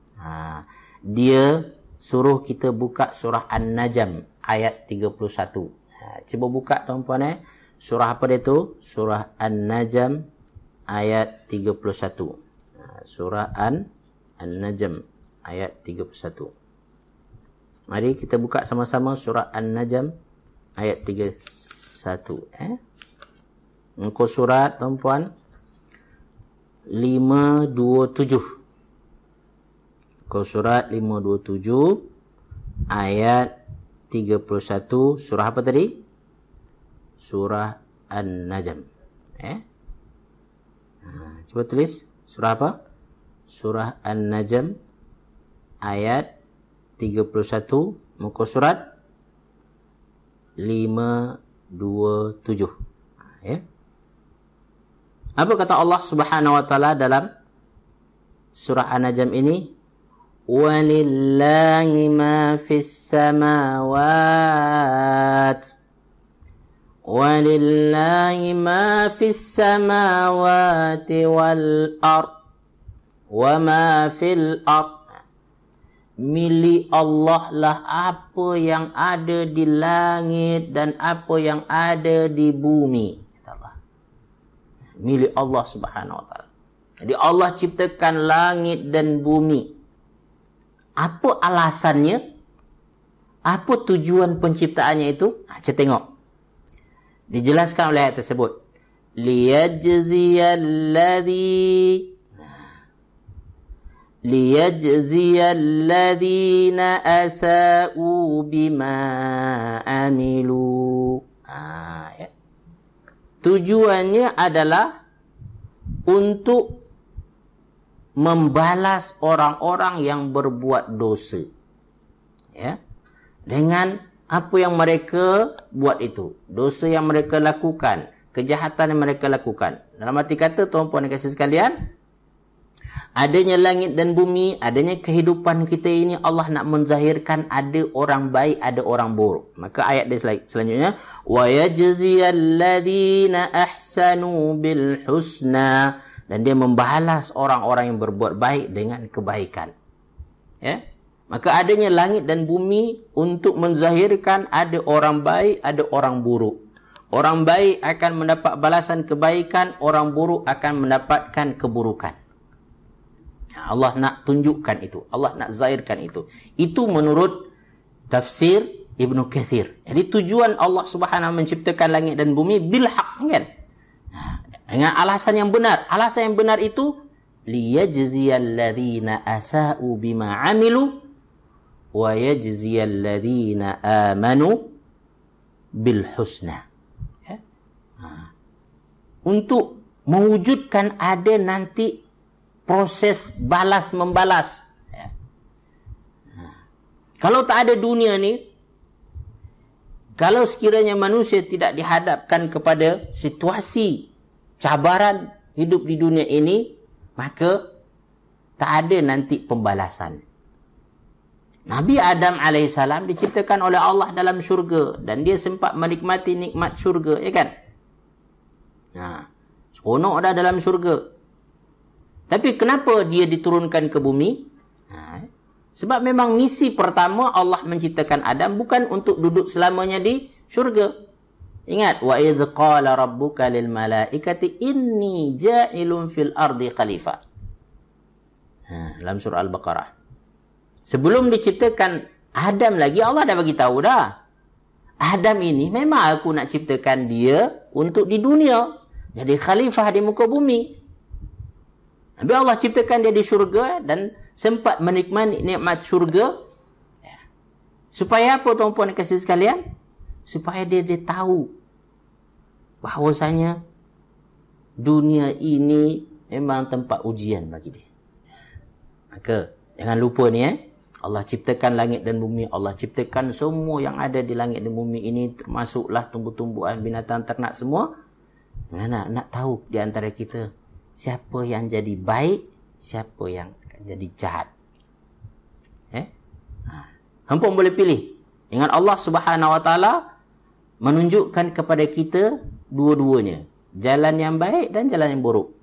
Dia suruh kita buka surah An-Najm ayat 31. Cuba buka tuan-puan surah apa dia tu? Surah An-Najm ayat 31. Surah An-Najm ayat 31. Mari kita buka sama-sama surah An-Najm ayat 31. Muka surat tuan-puan 527. Muka surat 527 ayat 31. Surah apa tadi? Surah An-Najm. Cuba tulis surah apa? Surah An-Najm ayat 31, muka surat 527. Ya. Apa kata Allah Subhanahu wa taala dalam surah An-Najm ini? Walillahi ma fis samawat. Walillahi ma fis samawati wal ard. Wa ma fil ard. Milik Allah lah apa yang ada di langit dan apa yang ada di bumi. Milik Allah Subhanahu wa taala. Jadi Allah ciptakan langit dan bumi. Apa alasannya? Apa tujuan penciptaannya itu? Kita tengok. Dijelaskan oleh ayat tersebut. Liyajziyalladhina asa'u bima amilu. Ya. Tujuannya adalah untuk membalas orang-orang yang berbuat dosa. Ya. Dengan apa yang mereka buat itu. Dosa yang mereka lakukan. Kejahatan yang mereka lakukan. Dalam arti kata, tuan-puan dan kasih sekalian, adanya langit dan bumi, adanya kehidupan kita ini, Allah nak menzahirkan ada orang baik, ada orang buruk. Maka ayat dia selanjutnya, wa yajziyalladhina ahsanu bil husna, dan dia membalas orang-orang yang berbuat baik dengan kebaikan. Ya. Maka adanya langit dan bumi untuk menzahirkan ada orang baik, ada orang buruk. Orang baik akan mendapat balasan kebaikan, orang buruk akan mendapatkan keburukan. Allah nak tunjukkan itu. Allah nak zahirkan itu. Itu menurut tafsir Ibnu Katsir. Jadi tujuan Allah Subhanahu menciptakan langit dan bumi bil haq, kan? Dengan alasan yang benar. Alasan yang benar itu liyajziyalladzina asa'u bima 'amilu wa yajziyalladzina amanu bil husna. Ya? Untuk mewujudkan ada nanti proses balas membalas. Ya. Kalau tak ada dunia ni, kalau sekiranya manusia tidak dihadapkan kepada situasi cabaran hidup di dunia ini, maka tak ada nanti pembalasan. Nabi Adam AS diciptakan oleh Allah dalam syurga, dan dia sempat menikmati nikmat syurga, ya kan? Seronok dah dalam syurga. Tapi kenapa dia diturunkan ke bumi? Sebab memang misi pertama Allah menciptakan Adam bukan untuk duduk selamanya di syurga. Ingat, wa idz qala rabbuka lil malaikati inni ja'ilun fil ardi khalifah. Dalam surah Al-Baqarah. Sebelum diciptakan Adam lagi, Allah dah bagi tahu dah. Adam ini memang aku nak ciptakan dia untuk di dunia. Jadi khalifah di muka bumi. Habis Allah ciptakan dia di syurga dan sempat menikmati nikmat syurga. Supaya apa tuan-puan dan kasih sekalian? Supaya dia tahu bahawasanya dunia ini memang tempat ujian bagi dia. Maka jangan lupa ni Allah ciptakan langit dan bumi. Allah ciptakan semua yang ada di langit dan bumi ini, termasuklah tumbuh-tumbuhan, binatang, ternak semua. Nak tahu di antara kita siapa yang jadi baik, siapa yang jadi jahat. Hampa boleh pilih. Ingat Allah Subhanahu Wa Taala menunjukkan kepada kita dua-duanya, jalan yang baik dan jalan yang buruk.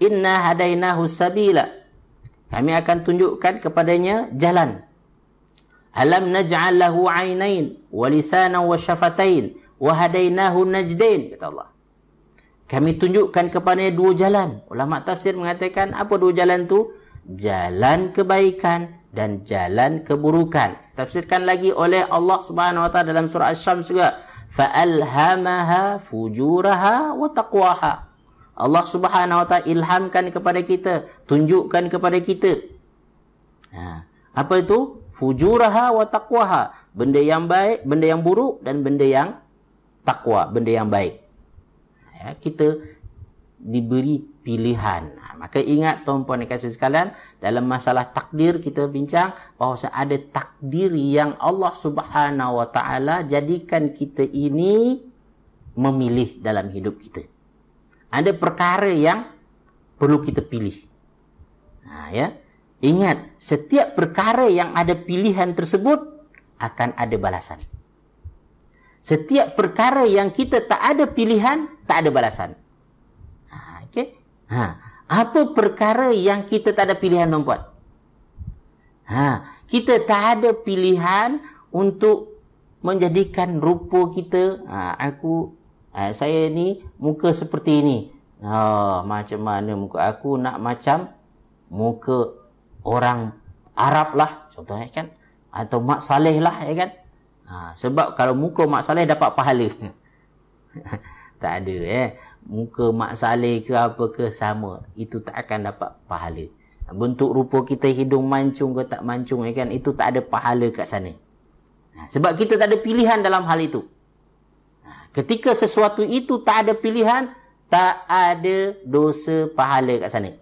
Inna hadainahu sabila. Kami akan tunjukkan kepadanya jalan. Alam naj'al lahu 'ainain wa lisanan wa syafatain wa hadainahu najdain, kata Allah. Kami tunjukkan kepadanya dua jalan. Ulama tafsir mengatakan apa dua jalan tu? Jalan kebaikan dan jalan keburukan. Tafsirkan lagi oleh Allah Subhanahu Wa Taala dalam surah Asy-Syams juga. Fa'alhamaha fujuraha wa taqwaha. Allah Subhanahu Wa Taala ilhamkan kepada kita, tunjukkan kepada kita. Apa itu? Fujuraha wa taqwaha. Benda yang baik, benda yang buruk dan benda yang takwa, benda yang baik. Kita diberi pilihan. Maka ingat tuan-puan dan kasih sekalian, dalam masalah takdir kita bincang bahawa ada takdir yang Allah Subhanahu Wa Taala jadikan kita ini memilih dalam hidup kita. Ada perkara yang perlu kita pilih. Ingat, setiap perkara yang ada pilihan tersebut akan ada balasan. Setiap perkara yang kita tak ada pilihan, tak ada balasan. Okey? Apa perkara yang kita tak ada pilihan, tuan-puan? Kita tak ada pilihan untuk menjadikan rupa kita, saya ni muka seperti ini. Macam mana muka aku? Nak macam muka orang Arab lah, contohnya kan. Atau Mak Saleh lah, ya kan. Sebab kalau muka Mak Saleh dapat pahala. Tak ada, muka Mak Saleh ke apa ke sama, itu tak akan dapat pahala. Bentuk rupa kita, hidung mancung ke tak mancung, ya kan, itu tak ada pahala kat sana. Sebab kita tak ada pilihan dalam hal itu. Ketika sesuatu itu tak ada pilihan, tak ada dosa pahala kat sana.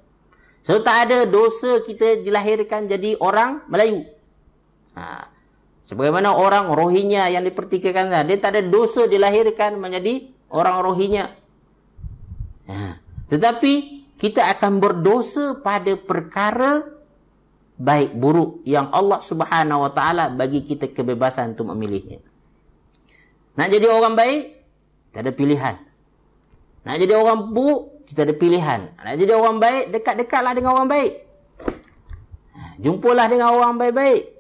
So tak ada dosa kita dilahirkan jadi orang Melayu. Sebagaimana orang Rohingya yang dipertikaikan, dia tak ada dosa dilahirkan menjadi orang Rohingya. Tetapi kita akan berdosa pada perkara baik buruk yang Allah Subhanahu Wa Taala bagi kita kebebasan untuk memilihnya. Nak jadi orang baik, tak ada pilihan. Nak jadi orang buruk, kita ada pilihan. Nak jadi orang baik, dekat-dekatlah dengan orang baik. Jumpalah dengan orang baik-baik.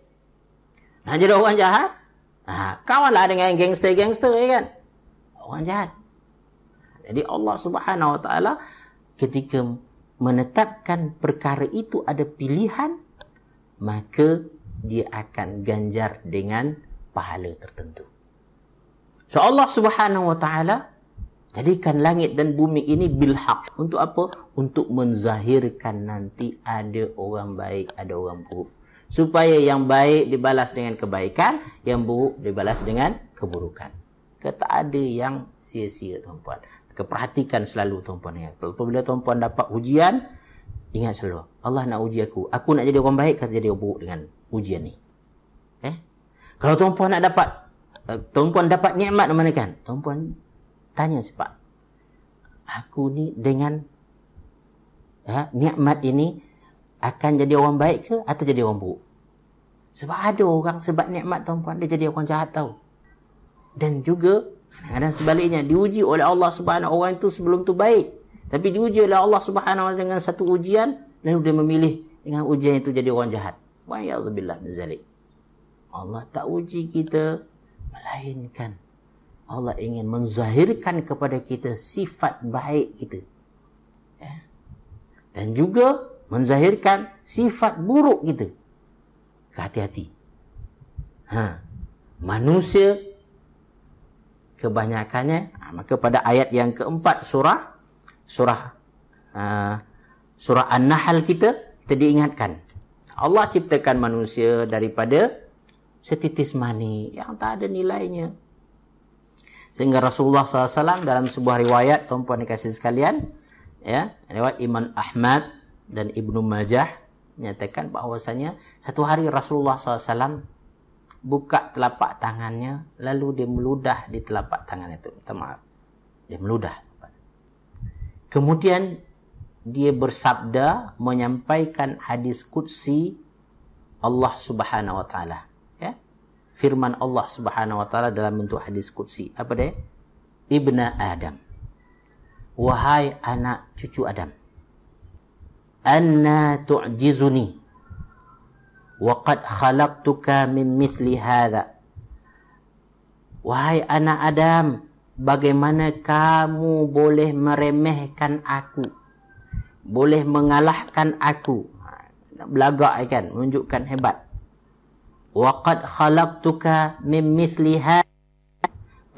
Nak jadi orang jahat, kawanlah dengan gangster-gangster, ya kan? Orang jahat. Jadi Allah Subhanahu Wa Taala ketika menetapkan perkara itu ada pilihan, maka dia akan ganjar dengan pahala tertentu. So Allah Subhanahu Wa Taala jadikan langit dan bumi ini bilhaq. Untuk apa? Untuk menzahirkan nanti ada orang baik, ada orang buruk. Supaya yang baik dibalas dengan kebaikan, yang buruk dibalas dengan keburukan. Tak ada yang sia-sia, tuan-puan. Perhatikan selalu, tuan-puan. Apabila tuan-puan dapat ujian, ingat selalu, Allah nak uji aku. Aku nak jadi orang baik, kata jadi orang buruk dengan ujian ni. Kalau tuan-puan nak dapat, tuan-puan dapat nikmat mana kan? Tuan-puan tanya sebab aku ni dengan nikmat ini akan jadi orang baik ke atau jadi orang buruk? Sebab ada orang sebab nikmat, tuan-puan, dia jadi orang jahat tahu. Dan juga kadang sebaliknya, diuji oleh Allah Subhanahu, orang itu sebelum tu baik, tapi diuji oleh Allah Subhanahu dengan satu ujian, lalu dia memilih dengan ujian itu jadi orang jahat. Wa ya'udzubillah min zalik. Allah tak uji kita, melainkan Allah ingin menzahirkan kepada kita sifat baik kita. Dan juga menzahirkan sifat buruk kita. Hati-hati. Manusia kebanyakannya, maka pada ayat yang keempat surah An-Nahl kita diingatkan. Allah ciptakan manusia daripada setitis mani yang tak ada nilainya. Sehingga Rasulullah SAW dalam sebuah riwayat, tuan-puan dikasih sekalian, ya, riwayat Imam Ahmad dan Ibnu Majah menyatakan bahwasanya satu hari Rasulullah SAW buka telapak tangannya, lalu dia meludah di telapak tangan itu. Minta maaf, dia meludah. Kemudian dia bersabda, menyampaikan hadis qudsi Allah Subhanahu wa taala, ya. Firman Allah Subhanahu wa taala dalam bentuk hadis qudsi. Apa dia? Ibna Adam, wahai anak cucu Adam, anna tu'jizuni wa qad khalaqtuka min mithli hadha. Wahai anak Adam, bagaimana kamu boleh meremehkan aku, boleh mengalahkan aku? Belagak kan, menunjukkan hebat. Wa qad khalaqtuka min mithli hadha,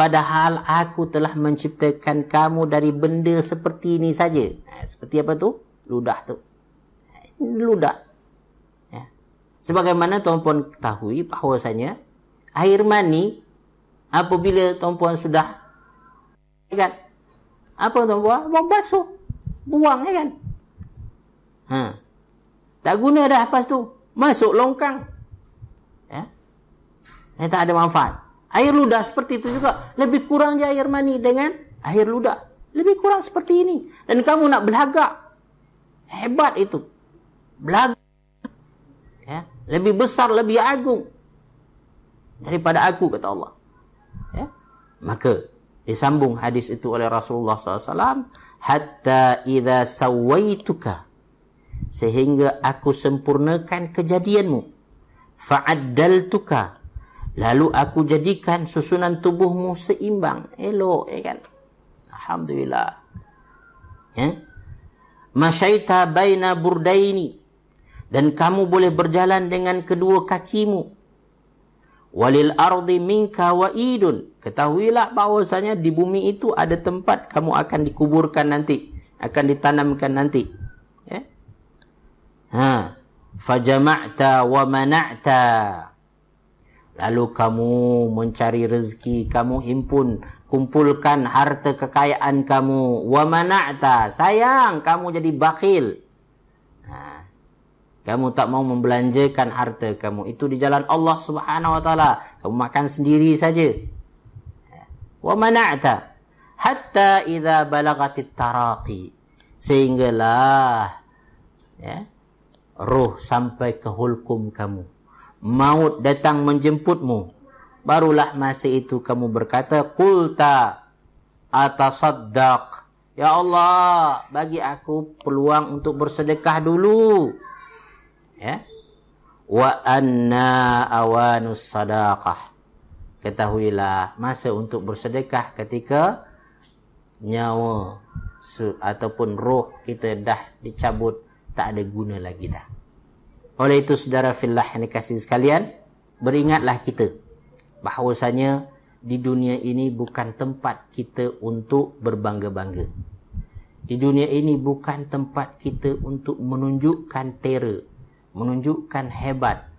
padahal aku telah menciptakan kamu dari benda seperti ini saja. Seperti apa tu? Ludah tu. Ludah. Ya. Sebagaimana tuan-puan ketahui bahawasanya air mani apabila tuan-puan sudah, kan, apa tuan-puan? Basuh, buang, kan? Tak guna dah lepas tu, masuk longkang. Ya. Tak ada manfaat. Air ludah seperti itu juga. Lebih kurang je air mani dengan air ludah. Lebih kurang seperti ini. Dan kamu nak belagak. Hebat itu. Belagak. Ya. Lebih besar, lebih agung daripada aku, kata Allah. Ya. Maka disambung hadis itu oleh Rasulullah SAW. Hatta idza sawaituka, sehingga aku sempurnakan kejadianmu. Fa'addaltuka, lalu aku jadikan susunan tubuhmu seimbang, elok, kan? Alhamdulillah. Ya. Masyaita baina burdaini, dan kamu boleh berjalan dengan kedua kakimu. Walil ardi minka wa'idun, ketahuilah bahwasanya di bumi itu ada tempat kamu akan dikuburkan nanti, akan ditanamkan nanti. Ya. Fajama'ta wa mana'ta, lalu kamu mencari rezeki, kamu kumpulkan harta kekayaan kamu. Wa mana'ta, sayang, kamu jadi bakhil. Kamu tak mau membelanjakan harta kamu itu di jalan Allah Subhanahu wa taala. Kamu makan sendiri saja. Wa mana'ta hatta idza balagatit taraqi, sehinggalah, ya, roh sampai ke hulkum kamu, maut datang menjemputmu, barulah masa itu kamu berkata, qulta atasaddaq, ya Allah, bagi aku peluang untuk bersedekah dulu. Ya. Wa anna awanus sadaqah, ketahuilah masa untuk bersedekah ketika nyawa ataupun roh kita dah dicabut, tak ada guna lagi dah. Oleh itu, saudara fillah yang dikasihi sekalian, beringatlah kita bahawasanya di dunia ini bukan tempat kita untuk berbangga-bangga. Di dunia ini bukan tempat kita untuk menunjukkan terror, menunjukkan hebat.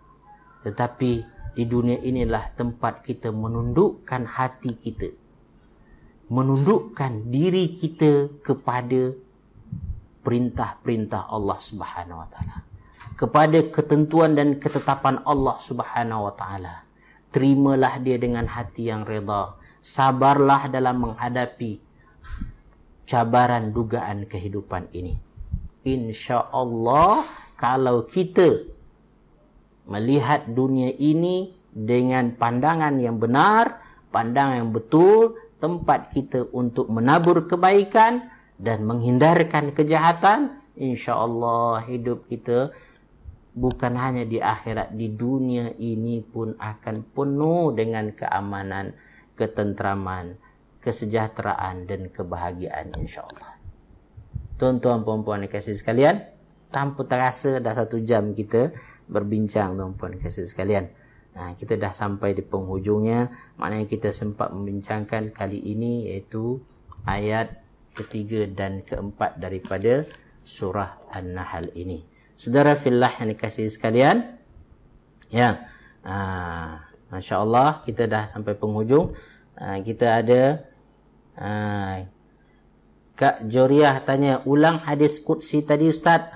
Tetapi di dunia inilah tempat kita menundukkan hati kita, menundukkan diri kita kepada perintah-perintah Allah Subhanahu wa taala, kepada ketentuan dan ketetapan Allah Subhanahu wa taala. Terimalah dia dengan hati yang redha. Sabarlah dalam menghadapi cabaran dugaan kehidupan ini. Insya-Allah, kalau kita melihat dunia ini dengan pandangan yang benar, pandangan yang betul, tempat kita untuk menabur kebaikan dan menghindarkan kejahatan, insya-Allah hidup kita bukan hanya di akhirat, di dunia ini pun akan penuh dengan keamanan, ketentraman, kesejahteraan dan kebahagiaan, insya-Allah. Tuan-tuan, puan-puan dikasihi sekalian, tanpa terasa dah 1 jam kita berbincang tuan-puan kasih sekalian. Kita dah sampai di penghujungnya. Maknanya kita sempat membincangkan kali ini iaitu ayat ketiga dan keempat daripada surah An-Nahl ini. Saudara fillah yang dikasihi sekalian, ya, Masya Allah kita dah sampai penghujung. Kita ada Kak Joriah tanya, ulang hadis Qudsi tadi Ustaz.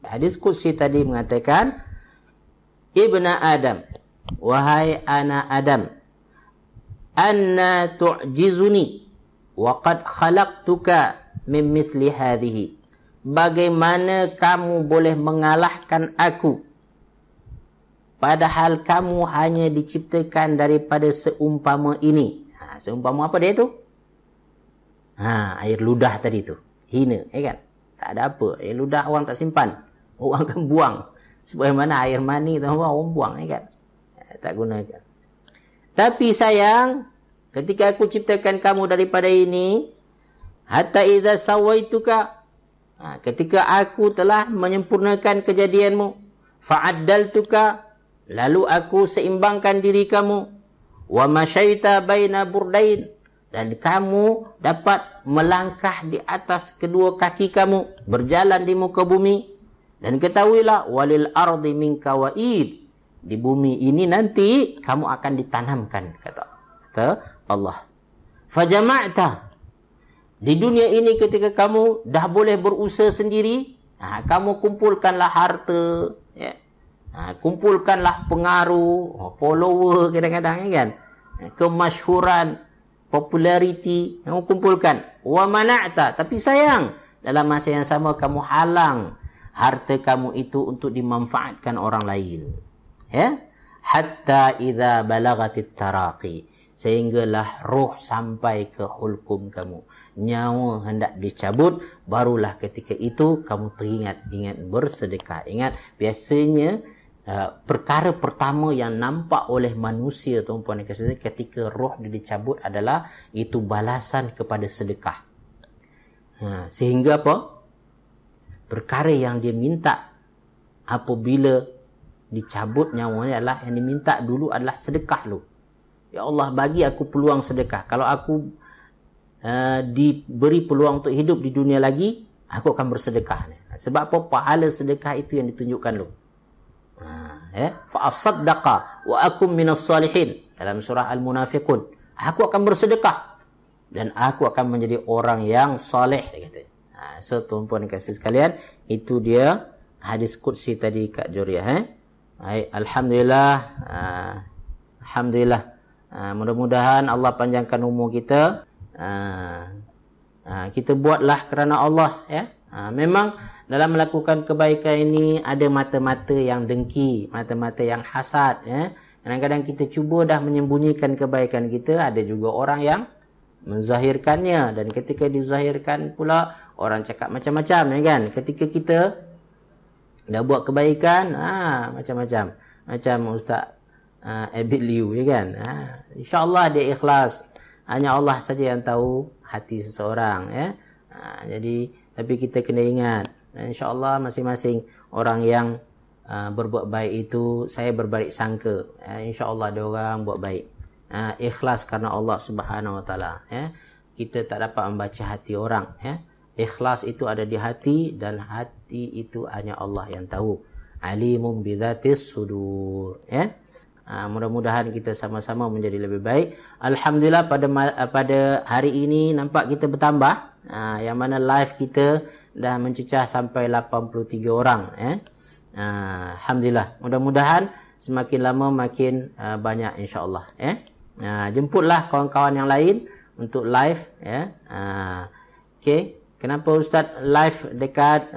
Hadis Qudsi tadi mengatakan, Ibna Adam, wahai anak Adam, anna tu'jizuni wa qad khalaqtuka min mithli hadhihi. Bagaimana kamu boleh mengalahkan aku padahal kamu hanya diciptakan daripada seumpama ini. Seumpama apa dia tu? Air ludah tadi tu. Hina, kan? Tak ada apa. Air ludah orang tak simpan. Orang akan buang. Sebagaimana air mani tu orang buang, kan? Tak gunakan. Tapi sayang, ketika aku ciptakan kamu daripada ini, hatta idza sawaituka, ketika aku telah menyempurnakan kejadianmu, fa'addaltuka, lalu aku seimbangkan diri kamu, wa masyaita baina burdain, dan kamu dapat melangkah di atas kedua kaki kamu, berjalan di muka bumi. Dan ketahuilah, walil ardi minka wa'id, di bumi ini nanti kamu akan ditanamkan, kata Allah. Fajama'ta, di dunia ini ketika kamu dah boleh berusaha sendiri, kamu kumpulkanlah harta, ya. Kumpulkanlah pengaruh, follower kadang-kadang, kan? Kemasyhuran, populariti, kamu kumpulkan. Wa mana'ta, tapi sayang, dalam masa yang sama kamu halang harta kamu itu untuk dimanfaatkan orang lain. Ya? Hatta idza balagatit taraqi, sehinggalah roh sampai ke hulkum kamu, nyawa hendak dicabut, barulah ketika itu kamu ingat bersedekah. Ingat, biasanya perkara pertama yang nampak oleh manusia, tuan-puan dan puan, ketika roh dia dicabut adalah itu balasan kepada sedekah. Sehingga apa? Perkara yang dia minta apabila dicabut nyawanya adalah, yang diminta dulu adalah sedekah lu. Ya Allah, bagi aku peluang sedekah. Kalau aku diberi peluang untuk hidup di dunia lagi, aku akan bersedekah. Sebab apa? Pahala sedekah itu yang ditunjukkan lu. Fa asaddaqa wa akum minas salihin, dalam surah Al-Munafiqun. Aku akan bersedekah dan aku akan menjadi orang yang soleh, dia kata. So tuan-puan dan kasih sekalian, itu dia hadis Qudsi tadi Kak Joriah. Alhamdulillah, Alhamdulillah. Mudah-mudahan Allah panjangkan umur kita. Kita buatlah kerana Allah, ya. Memang dalam melakukan kebaikan ini ada mata-mata yang dengki, mata-mata yang hasad, ya. Kadang-kadang kita cuba dah menyembunyikan kebaikan kita, ada juga orang yang menzahirkannya, dan ketika dizahirkan pula orang cakap macam-macam, ya kan. Ketika kita dah buat kebaikan, macam-macam, macam Ustaz Abid Liu, ya kan. InsyaAllah dia ikhlas, hanya Allah saja yang tahu hati seseorang, ya. Jadi tapi kita kena ingat, InsyaAllah masing-masing orang yang berbuat baik itu, saya berbaik sangka, InsyaAllah dia orang buat baik, ikhlas karena Allah Subhanahu Wa Taala, ya. Kita tak dapat membaca hati orang, ya. Ikhlas itu ada di hati, dan hati itu hanya Allah yang tahu. Alimun bidzatis sudur, ya. Mudah-mudahan kita sama-sama menjadi lebih baik. Alhamdulillah pada hari ini nampak kita bertambah, yang mana live kita dah mencecah sampai 83 orang, ya. Alhamdulillah. Mudah-mudahan semakin lama makin banyak, insya-Allah, ya. Jemputlah kawan-kawan yang lain untuk live, ya. Okey. Kenapa Ustaz live dekat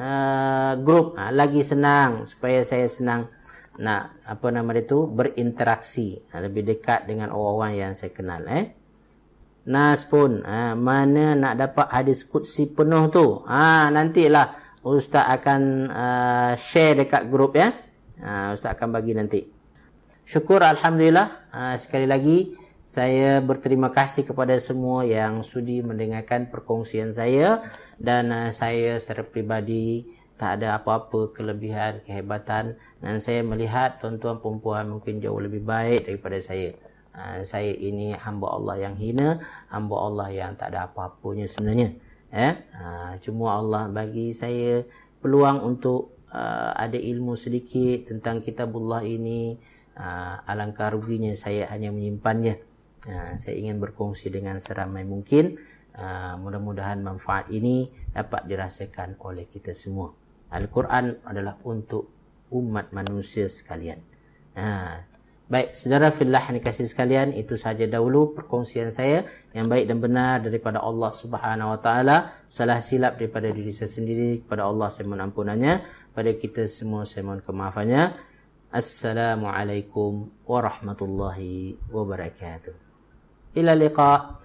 grup? Lagi senang, supaya saya senang nak berinteraksi, lebih dekat dengan orang-orang yang saya kenal, Nas pun, mana nak dapat hadis Qudsi penuh tu? Nantilah Ustaz akan share dekat grup, ya. Ustaz akan bagi nanti. Syukur, Alhamdulillah. Sekali lagi saya berterima kasih kepada semua yang sudi mendengarkan perkongsian saya, dan saya secara pribadi tak ada apa-apa kelebihan, kehebatan, dan saya melihat tuan-tuan perempuan mungkin jauh lebih baik daripada saya. Saya ini hamba Allah yang hina, hamba Allah yang tak ada apa-apanya sebenarnya. Cuma Allah bagi saya peluang untuk ada ilmu sedikit tentang kitabullah ini. Alangkah ruginya saya hanya menyimpannya. Saya ingin berkongsi dengan seramai mungkin. Mudah-mudahan manfaat ini dapat dirasakan oleh kita semua. Al-Quran adalah untuk umat manusia sekalian. Baik, saudara fillah yang dikasihi sekalian, itu saja dahulu perkongsian saya yang baik dan benar daripada Allah Subhanahu wa taala. Salah silap daripada diri saya sendiri, kepada Allah saya mohon ampunannya, pada kita semua saya mohon kemaafannya. Assalamualaikum warahmatullahi wabarakatuh. Ila liqa.